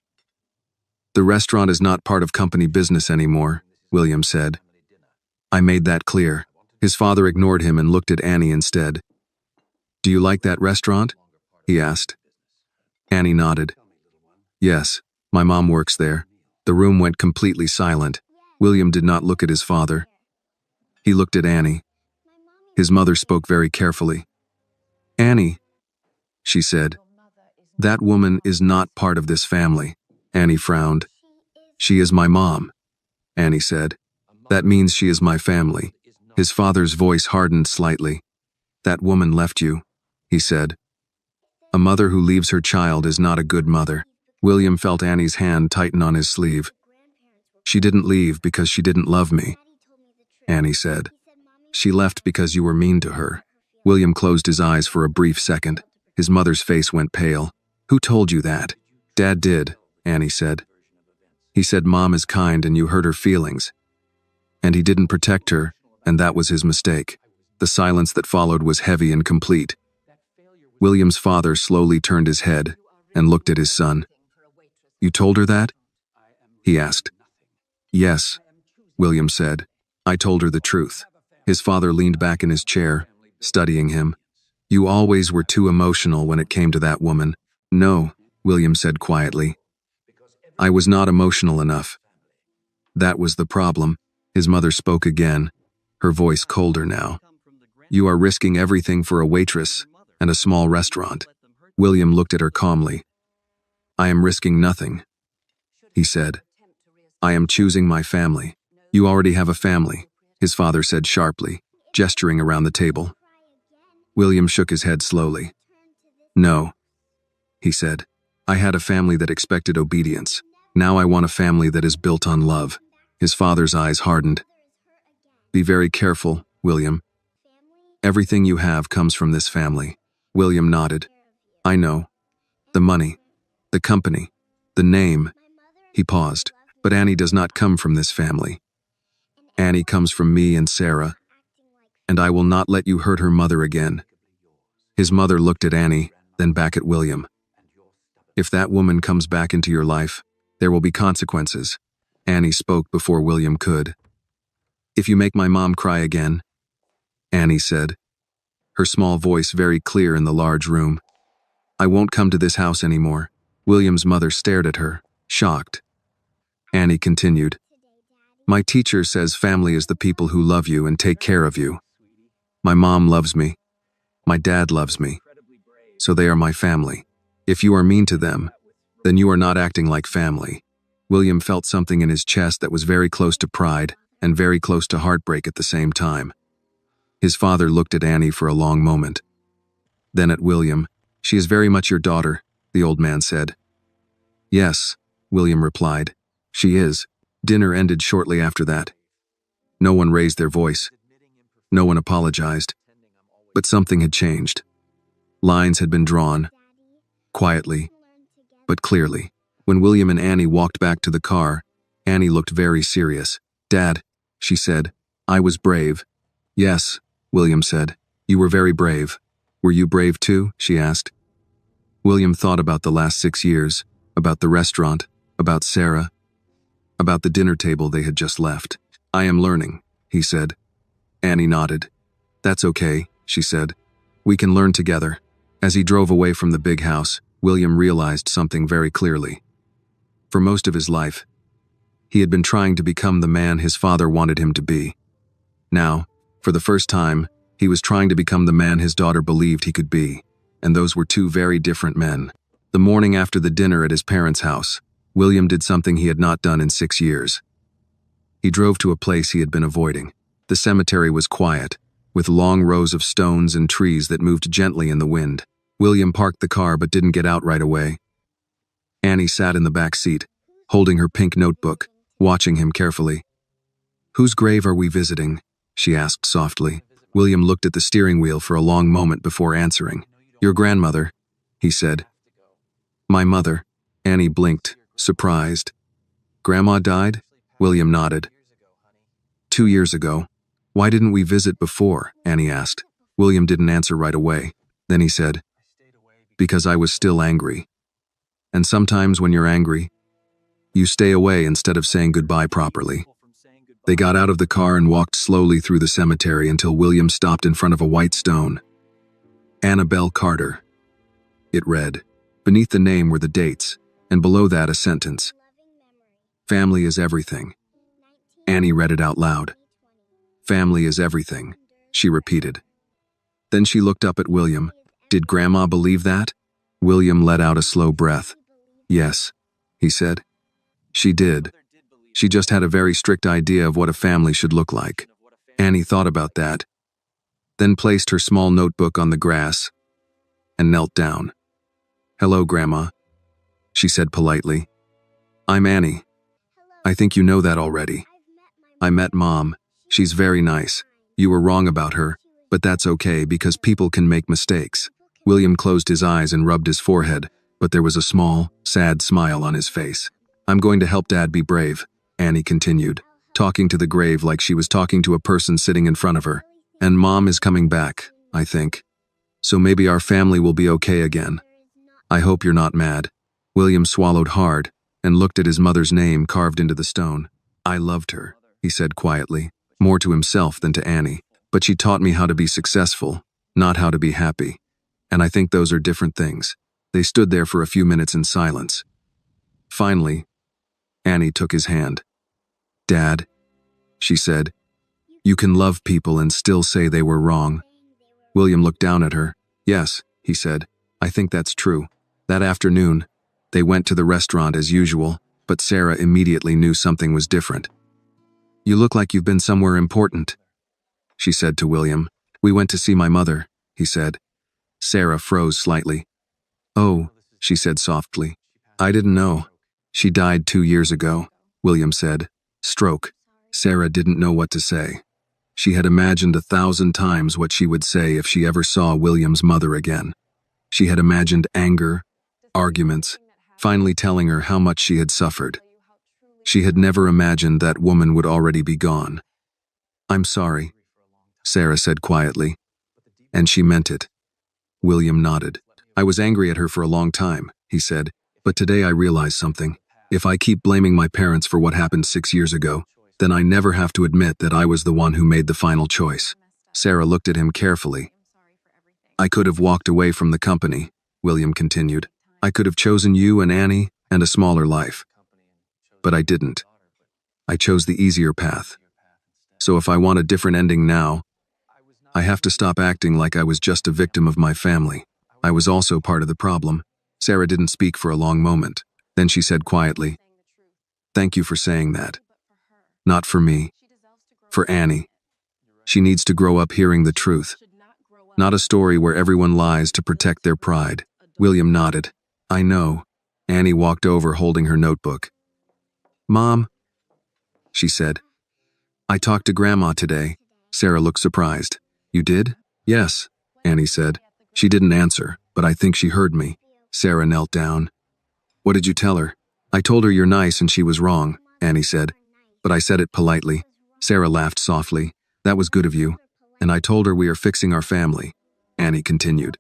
"The restaurant is not part of company business anymore," William said. "I made that clear." His father ignored him and looked at Annie instead. "Do you like that restaurant?" he asked. Annie nodded. "Yes, my mom works there." The room went completely silent. William did not look at his father. He looked at Annie. His mother spoke very carefully. "Annie," she said, "that woman is not part of this family." Annie frowned. "She is my mom," Annie said. "That means she is my family." His father's voice hardened slightly. "That woman left you," he said. "A mother who leaves her child is not a good mother." William felt Annie's hand tighten on his sleeve. "She didn't leave because she didn't love me," Annie said. "She left because you were mean to her." William closed his eyes for a brief second. His mother's face went pale. "Who told you that?" "Dad did," Annie said. "He said Mom is kind and you hurt her feelings. And he didn't protect her, and that was his mistake." The silence that followed was heavy and complete. William's father slowly turned his head and looked at his son. "You told her that?" he asked. "Yes," William said. "I told her the truth." His father leaned back in his chair, studying him. "You always were too emotional when it came to that woman." "No," William said quietly. "I was not emotional enough. That was the problem." His mother spoke again, her voice colder now. "You are risking everything for a waitress and a small restaurant." William looked at her calmly. "I am risking nothing," he said. "I am choosing my family." "You already have a family," his father said sharply, gesturing around the table. William shook his head slowly. "No," he said. "I had a family that expected obedience. Now I want a family that is built on love." His father's eyes hardened. "Be very careful, William. Everything you have comes from this family." William nodded. "I know. The money, the company, the name." He paused. "But Annie does not come from this family. Annie comes from me and Sarah, and I will not let you hurt her mother again." His mother looked at Annie, then back at William. "If that woman comes back into your life, there will be consequences." Annie spoke before William could. "If you make my mom cry again," Annie said, her small voice very clear in the large room, "I won't come to this house anymore." William's mother stared at her, shocked. Annie continued, "My teacher says family is the people who love you and take care of you. My mom loves me. My dad loves me. So they are my family. If you are mean to them, then you are not acting like family." William felt something in his chest that was very close to pride and very close to heartbreak at the same time. His father looked at Annie for a long moment. Then at William. "She is very much your daughter," the old man said. "Yes," William replied. "She is." Dinner ended shortly after that. No one raised their voice. No one apologized. But something had changed. Lines had been drawn, quietly, but clearly. When William and Annie walked back to the car, Annie looked very serious. "Dad," she said, "I was brave." "Yes," William said. "You were very brave." "Were you brave too?" she asked. William thought about the last 6 years, about the restaurant, about Sarah, about the dinner table they had just left. "I am learning," he said. Annie nodded. "That's okay," she said. "We can learn together." As he drove away from the big house, William realized something very clearly. For most of his life, he had been trying to become the man his father wanted him to be. Now, for the first time, he was trying to become the man his daughter believed he could be, and those were two very different men. The morning after the dinner at his parents' house, William did something he had not done in 6 years. He drove to a place he had been avoiding. The cemetery was quiet, with long rows of stones and trees that moved gently in the wind. William parked the car but didn't get out right away. Annie sat in the back seat, holding her pink notebook, watching him carefully. "Whose grave are we visiting?" she asked softly. William looked at the steering wheel for a long moment before answering. "Your grandmother," he said. My mother. Annie blinked, surprised. Grandma died? William nodded. 2 years ago. Why didn't we visit before? Annie asked. William didn't answer right away. Then he said, because I was still angry. And sometimes when you're angry, you stay away instead of saying goodbye properly. They got out of the car and walked slowly through the cemetery until William stopped in front of a white stone. Annabelle Carter. It read. Beneath the name were the dates, and below that a sentence. Family is everything. Annie read it out loud. Family is everything, she repeated. Then she looked up at William. Did Grandma believe that? William let out a slow breath. Yes, he said. She did. She just had a very strict idea of what a family should look like. Annie thought about that, then placed her small notebook on the grass and knelt down. Hello, Grandma, she said politely. I'm Annie. I think you know that already. I met Mom. She's very nice. You were wrong about her, but that's okay because people can make mistakes. William closed his eyes and rubbed his forehead, but there was a small, sad smile on his face. I'm going to help Dad be brave, Annie continued, talking to the grave like she was talking to a person sitting in front of her. And Mom is coming back, I think. So maybe our family will be okay again. I hope you're not mad. William swallowed hard and looked at his mother's name carved into the stone. I loved her, he said quietly, more to himself than to Annie. But she taught me how to be successful, not how to be happy. And I think those are different things. They stood there for a few minutes in silence. Finally, Annie took his hand. Dad, she said, you can love people and still say they were wrong. William looked down at her. Yes, he said, I think that's true. That afternoon, they went to the restaurant as usual, but Sarah immediately knew something was different. You look like you've been somewhere important, she said to William. We went to see my mother, he said. Sarah froze slightly. Oh, she said softly. I didn't know. She died 2 years ago, William said. Stroke. Sarah didn't know what to say. She had imagined 1,000 times what she would say if she ever saw William's mother again. She had imagined anger, arguments, finally telling her how much she had suffered. She had never imagined that woman would already be gone. I'm sorry, Sarah said quietly. And she meant it. William nodded. I was angry at her for a long time, he said, but today I realized something. If I keep blaming my parents for what happened 6 years ago, then I never have to admit that I was the one who made the final choice. Sarah looked at him carefully. I could have walked away from the company, William continued. I could have chosen you and Annie and a smaller life. But I didn't. I chose the easier path. So if I want a different ending now, I have to stop acting like I was just a victim of my family. I was also part of the problem. Sarah didn't speak for a long moment. Then she said quietly, thank you for saying that. Not for me. For Annie. She needs to grow up hearing the truth. Not a story where everyone lies to protect their pride. William nodded. I know. Annie walked over holding her notebook. Mom, she said. I talked to Grandma today. Sarah looked surprised. You did? Yes, Annie said. She didn't answer, but I think she heard me. Sarah knelt down. What did you tell her? I told her you're nice and she was wrong, Annie said. But I said it politely. Sarah laughed softly. That was good of you. And I told her we are fixing our family, Annie continued.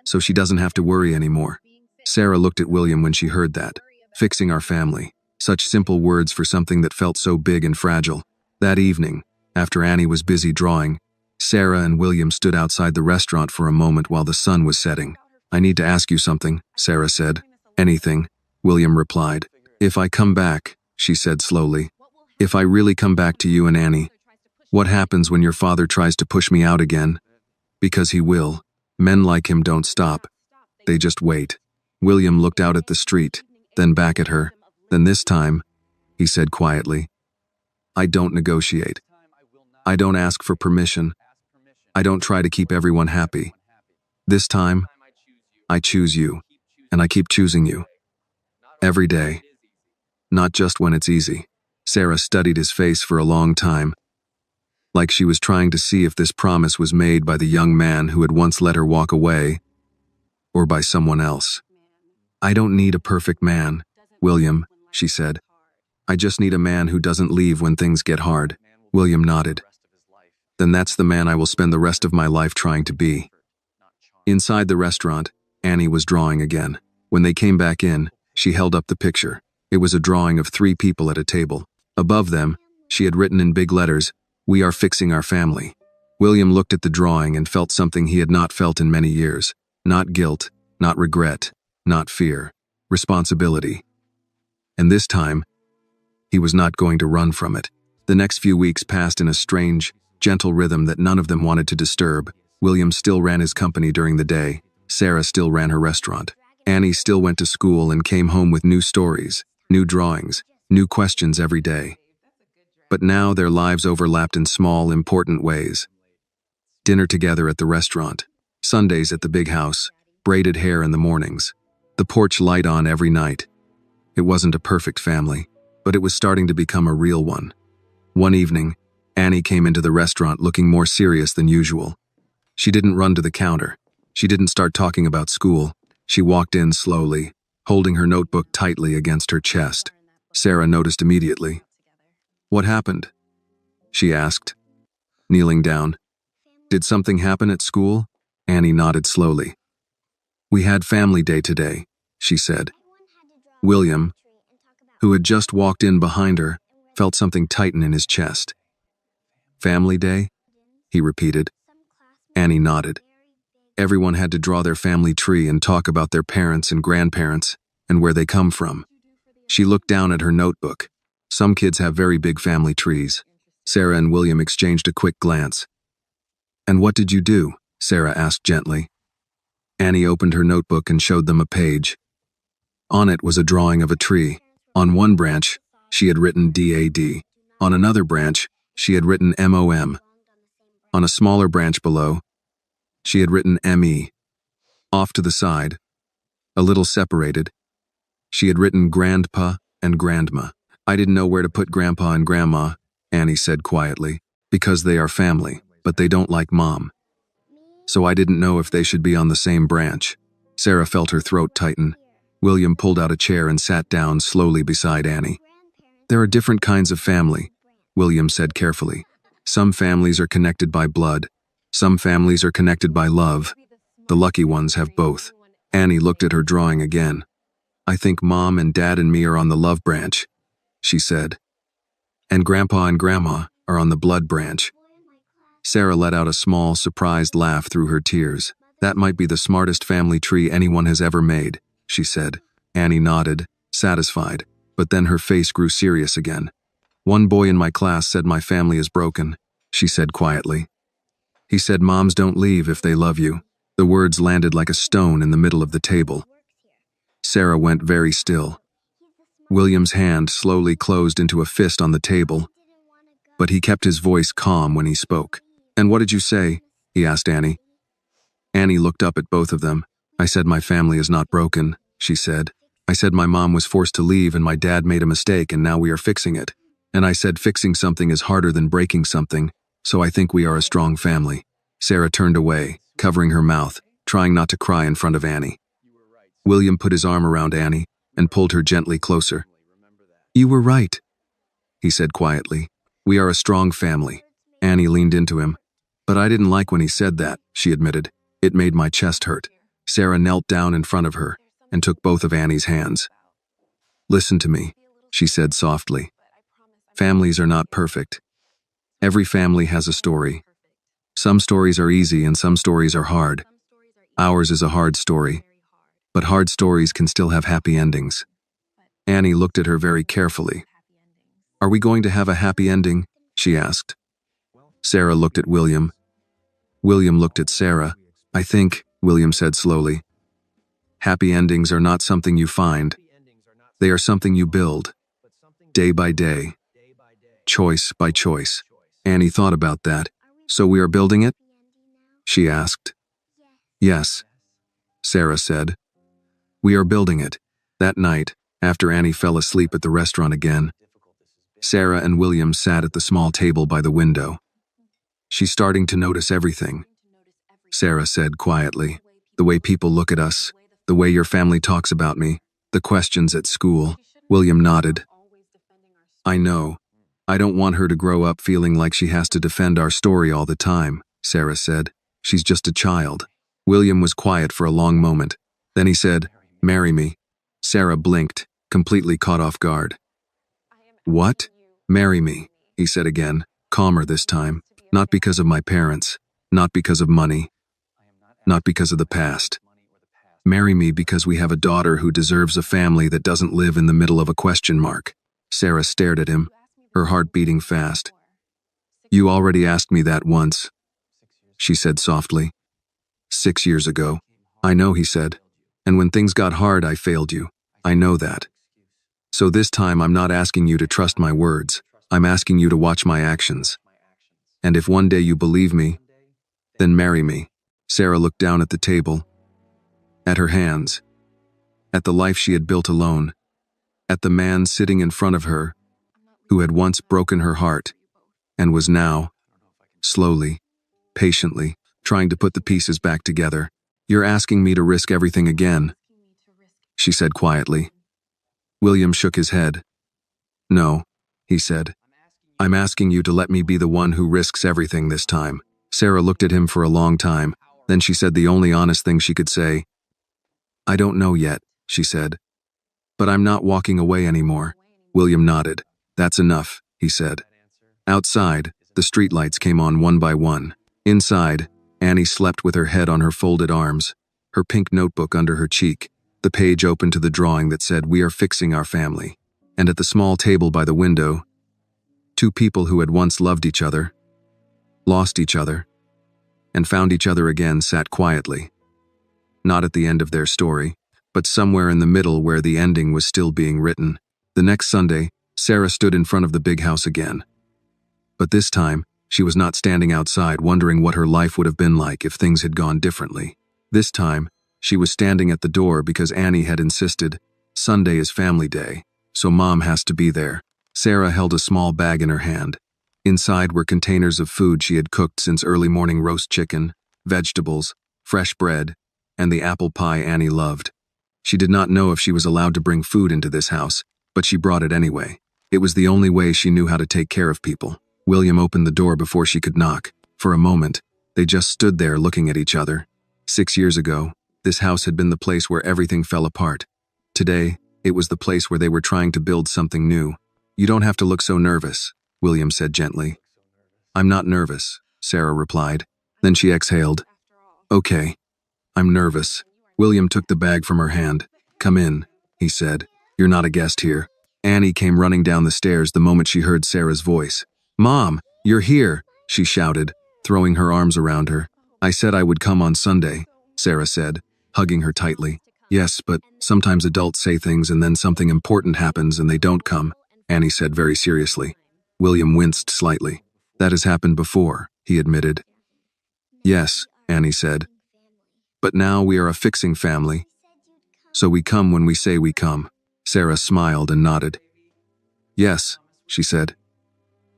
So she doesn't have to worry anymore. Sarah looked at William when she heard that. Fixing our family. Such simple words for something that felt so big and fragile. That evening, after Annie was busy drawing, Sarah and William stood outside the restaurant for a moment while the sun was setting. I need to ask you something, Sarah said. Anything, William replied. If I come back, she said slowly. If I really come back to you and Annie, what happens when your father tries to push me out again? Because he will. Men like him don't stop. They just wait. William looked out at the street, then back at her. Then this time, he said quietly, I don't negotiate. I don't ask for permission. I don't try to keep everyone happy. This time, I choose you, and I keep choosing you. Every day. Not just when it's easy. Sarah studied his face for a long time, like she was trying to see if this promise was made by the young man who had once let her walk away, or by someone else. I don't need a perfect man, William, she said. I just need a man who doesn't leave when things get hard. William nodded. Then that's the man I will spend the rest of my life trying to be. Inside the restaurant, Annie was drawing again. When they came back in, she held up the picture. It was a drawing of 3 people at a table. Above them, she had written in big letters, "We are fixing our family." William looked at the drawing and felt something he had not felt in many years. Not guilt, not regret, not fear. Responsibility. And this time, he was not going to run from it. The next few weeks passed in a strange, gentle rhythm that none of them wanted to disturb. William still ran his company during the day. Sarah still ran her restaurant. Annie still went to school and came home with new stories, new drawings, new questions every day. But now their lives overlapped in small, important ways. Dinner together at the restaurant, Sundays at the big house, braided hair in the mornings, the porch light on every night. It wasn't a perfect family, but it was starting to become a real one. One evening, Annie came into the restaurant looking more serious than usual. She didn't run to the counter. She didn't start talking about school. She walked in slowly, holding her notebook tightly against her chest. Sarah noticed immediately. "What happened?" she asked, kneeling down. "Did something happen at school?" Annie nodded slowly. "We had family day today," she said. William, who had just walked in behind her, felt something tighten in his chest. "Family day?" he repeated. Annie nodded. Everyone had to draw their family tree and talk about their parents and grandparents and where they come from. She looked down at her notebook. Some kids have very big family trees. Sarah and William exchanged a quick glance. "And what did you do?" Sarah asked gently. Annie opened her notebook and showed them a page. On it was a drawing of a tree. On one branch, she had written DAD. On another branch, she had written MOM. On a smaller branch below, she had written ME. Off to the side, a little separated, she had written Grandpa and Grandma. "I didn't know where to put Grandpa and Grandma," Annie said quietly, "because they are family, but they don't like Mom. So I didn't know if they should be on the same branch." Sarah felt her throat tighten. William pulled out a chair and sat down slowly beside Annie. "There are different kinds of family," William said carefully. "Some families are connected by blood. Some families are connected by love. The lucky ones have both." Annie looked at her drawing again. "I think Mom and Dad and me are on the love branch," she said. "And Grandpa and Grandma are on the blood branch." Sarah let out a small, surprised laugh through her tears. "That might be the smartest family tree anyone has ever made," she said. Annie nodded, satisfied, but then her face grew serious again. "One boy in my class said my family is broken," she said quietly. "He said moms don't leave if they love you." The words landed like a stone in the middle of the table. Sarah went very still. William's hand slowly closed into a fist on the table, but he kept his voice calm when he spoke. "And what did you say?" he asked Annie. Annie looked up at both of them. "I said my family is not broken," she said. "I said my mom was forced to leave and my dad made a mistake and now we are fixing it. And I said fixing something is harder than breaking something, so I think we are a strong family." Sarah turned away, covering her mouth, trying not to cry in front of Annie. William put his arm around Annie and pulled her gently closer. "You were right," he said quietly. "We are a strong family." Annie leaned into him. "But I didn't like when he said that," she admitted. "It made my chest hurt." Sarah knelt down in front of her and took both of Annie's hands. "Listen to me," she said softly. "Families are not perfect. Every family has a story. Some stories are easy and some stories are hard. Ours is a hard story, but hard stories can still have happy endings." Annie looked at her very carefully. "Are we going to have a happy ending?" she asked. Sarah looked at William. William looked at Sarah. "I think," William said slowly, "happy endings are not something you find. They are something you build, day by day, choice by choice." Annie thought about that. "So we are building it?" she asked. "Yes," Sarah said. "We are building it." That night, after Annie fell asleep at the restaurant again, Sarah and William sat at the small table by the window. "She's starting to notice everything," Sarah said quietly. "The way people look at us, The way your family talks about me, the questions at school. William nodded. I know. I don't want her to grow up feeling like she has to defend our story all the time, Sarah said. She's just a child. William was quiet for a long moment. Then he said, "Marry me." Sarah blinked, completely caught off guard. What? Marry me, he said again, calmer this time. Not because of my parents, not because of money, not because of the past. Marry me because we have a daughter who deserves a family that doesn't live in the middle of a question mark. Sarah stared at him, her heart beating fast. You already asked me that once, she said softly. 6 years ago. I know, he said. And when things got hard, I failed you. I know that. So this time I'm not asking you to trust my words. I'm asking you to watch my actions. And if one day you believe me, then marry me. Sarah looked down at the table, at her hands, at the life she had built alone, at the man sitting in front of her, who had once broken her heart, and was now, slowly, patiently, trying to put the pieces back together. You're asking me to risk everything again, she said quietly. William shook his head. No, he said. I'm asking you to let me be the one who risks everything this time. Sarah looked at him for a long time, then she said the only honest thing she could say. I don't know yet, she said. But I'm not walking away anymore. William nodded. That's enough, he said. Outside, the streetlights came on one by one. Inside, Annie slept with her head on her folded arms, her pink notebook under her cheek, the page open to the drawing that said, "We are fixing our family." And at the small table by the window, two people who had once loved each other, lost each other, and found each other again sat quietly. Not at the end of their story, but somewhere in the middle where the ending was still being written. The next Sunday, Sarah stood in front of the big house again. But this time, she was not standing outside wondering what her life would have been like if things had gone differently. This time, she was standing at the door because Annie had insisted, Sunday is family day, so Mom has to be there. Sarah held a small bag in her hand. Inside were containers of food she had cooked since early morning: roast chicken, vegetables, fresh bread, and the apple pie Annie loved. She did not know if she was allowed to bring food into this house, but she brought it anyway. It was the only way she knew how to take care of people. William opened the door before she could knock. For a moment, they just stood there looking at each other. 6 years ago, this house had been the place where everything fell apart. Today, it was the place where they were trying to build something new. You don't have to look so nervous, William said gently. I'm not nervous, Sarah replied. Then she exhaled. Okay, I'm nervous. William took the bag from her hand. Come in, he said. You're not a guest here. Annie came running down the stairs the moment she heard Sarah's voice. Mom, you're here, she shouted, throwing her arms around her. I said I would come on Sunday, Sarah said, hugging her tightly. Yes, but sometimes adults say things and then something important happens and they don't come, Annie said very seriously. William winced slightly. That has happened before, he admitted. Yes, Annie said. But now we are a fixing family, so we come when we say we come. Sarah smiled and nodded. Yes, she said.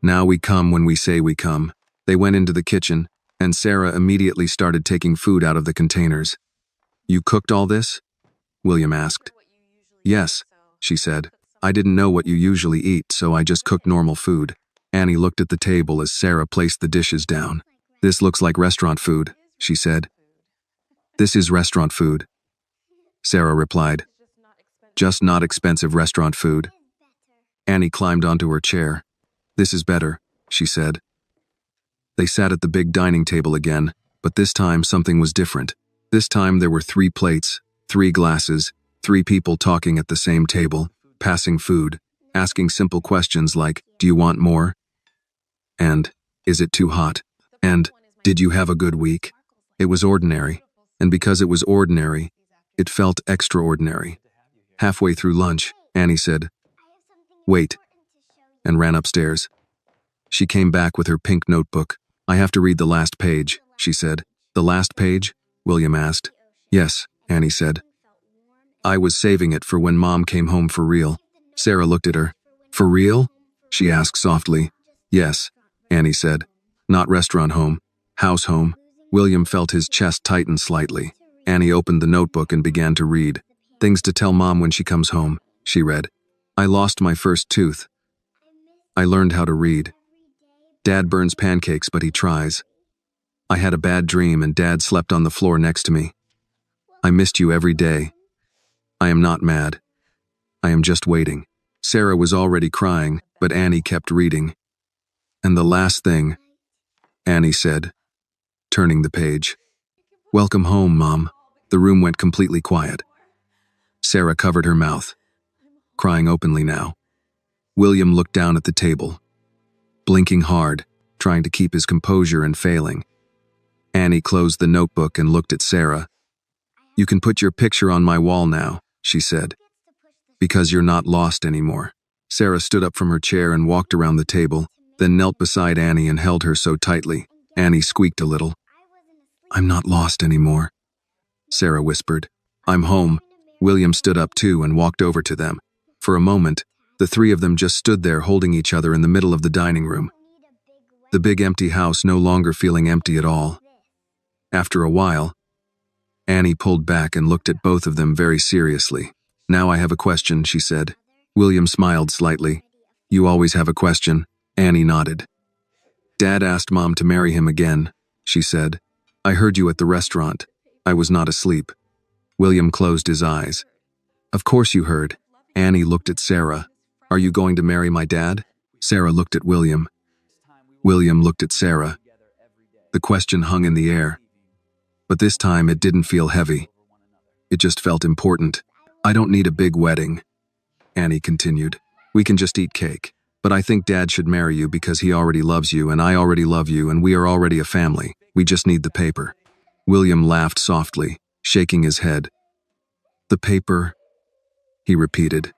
Now we come when we say we come. They went into the kitchen, and Sarah immediately started taking food out of the containers. You cooked all this? William asked. Yes, she said. I didn't know what you usually eat, so I just cooked normal food. Annie looked at the table as Sarah placed the dishes down. This looks like restaurant food, she said. This is restaurant food, Sarah replied. Just not expensive restaurant food. Annie climbed onto her chair. This is better, she said. They sat at the big dining table again, but this time something was different. This time there were 3 plates, 3 glasses, 3 people talking at the same table, passing food, asking simple questions like, do you want more? And, is it too hot? And, did you have a good week? It was ordinary, and because it was ordinary, it felt extraordinary. Halfway through lunch, Annie said, Wait, and ran upstairs. She came back with her pink notebook. I have to read the last page, she said. The last page? William asked. Yes, Annie said. I was saving it for when Mom came home for real. Sarah looked at her. For real? She asked softly. Yes, Annie said. Not restaurant home, house home. William felt his chest tighten slightly. Annie opened the notebook and began to read. Things to tell Mom when she comes home, she read. I lost my first tooth. I learned how to read. Dad burns pancakes, but he tries. I had a bad dream and Dad slept on the floor next to me. I missed you every day. I am not mad. I am just waiting. Sarah was already crying, but Annie kept reading. And the last thing, Annie said, turning the page. Welcome home, Mom. The room went completely quiet. Sarah covered her mouth, crying openly now. William looked down at the table, blinking hard, trying to keep his composure and failing. Annie closed the notebook and looked at Sarah. You can put your picture on my wall now, she said, because you're not lost anymore. Sarah stood up from her chair and walked around the table, then knelt beside Annie and held her so tightly. Annie squeaked a little. I'm not lost anymore, Sarah whispered. I'm home. William stood up too and walked over to them. For a moment, the three of them just stood there holding each other in the middle of the dining room. The big empty house no longer feeling empty at all. After a while, Annie pulled back and looked at both of them very seriously. Now I have a question, she said. William smiled slightly. You always have a question. Annie nodded. Dad asked Mom to marry him again, she said. I heard you at the restaurant. I was not asleep. William closed his eyes. Of course you heard. Annie looked at Sarah. Are you going to marry my dad? Sarah looked at William. William looked at Sarah. The question hung in the air. But this time it didn't feel heavy. It just felt important. I don't need a big wedding, Annie continued. We can just eat cake. But I think Dad should marry you because he already loves you and I already love you and we are already a family. We just need the paper. William laughed softly, shaking his head. The paper, he repeated.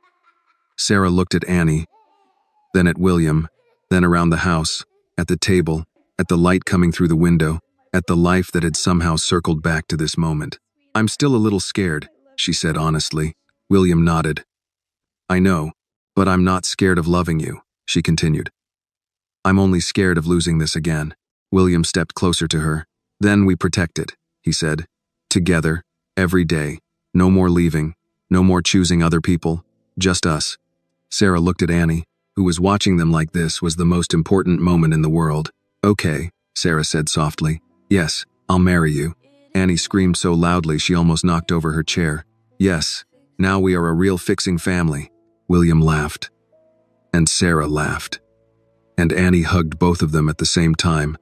Sarah looked at Annie, then at William, then around the house, at the table, at the light coming through the window, at the life that had somehow circled back to this moment. I'm still a little scared, she said honestly. William nodded. I know, but I'm not scared of loving you, she continued. I'm only scared of losing this again. William stepped closer to her. Then we protect it, he said. Together, every day. No more leaving, no more choosing other people, just us. Sarah looked at Annie, who was watching them like this was the most important moment in the world. Okay, Sarah said softly. Yes, I'll marry you. Annie screamed so loudly she almost knocked over her chair. Yes, now we are a real fixing family. William laughed. And Sarah laughed. And Annie hugged both of them at the same time.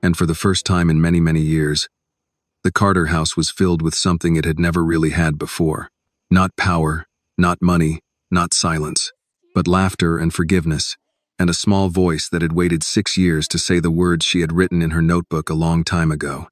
And for the first time in many, many years, the Carter house was filled with something it had never really had before. Not power, not money, not silence, but laughter and forgiveness, and a small voice that had waited 6 years to say the words she had written in her notebook a long time ago.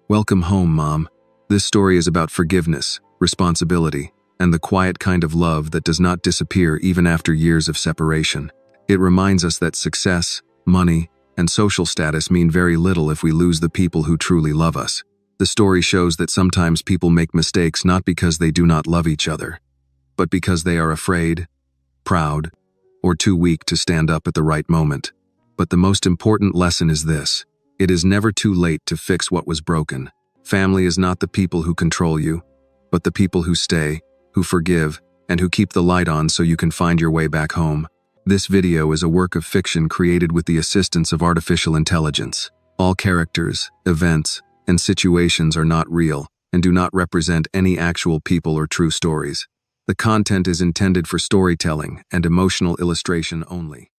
Welcome home, Mom. This story is about forgiveness, responsibility, and the quiet kind of love that does not disappear even after years of separation. It reminds us that success, money, and social status mean very little if we lose the people who truly love us. The story shows that sometimes people make mistakes not because they do not love each other, but because they are afraid, proud, or too weak to stand up at the right moment. But the most important lesson is this: it is never too late to fix what was broken. Family is not the people who control you, but the people who stay, who forgive, and who keep the light on so you can find your way back home. This video is a work of fiction created with the assistance of artificial intelligence. All characters, events, and situations are not real and do not represent any actual people or true stories. The content is intended for storytelling and emotional illustration only.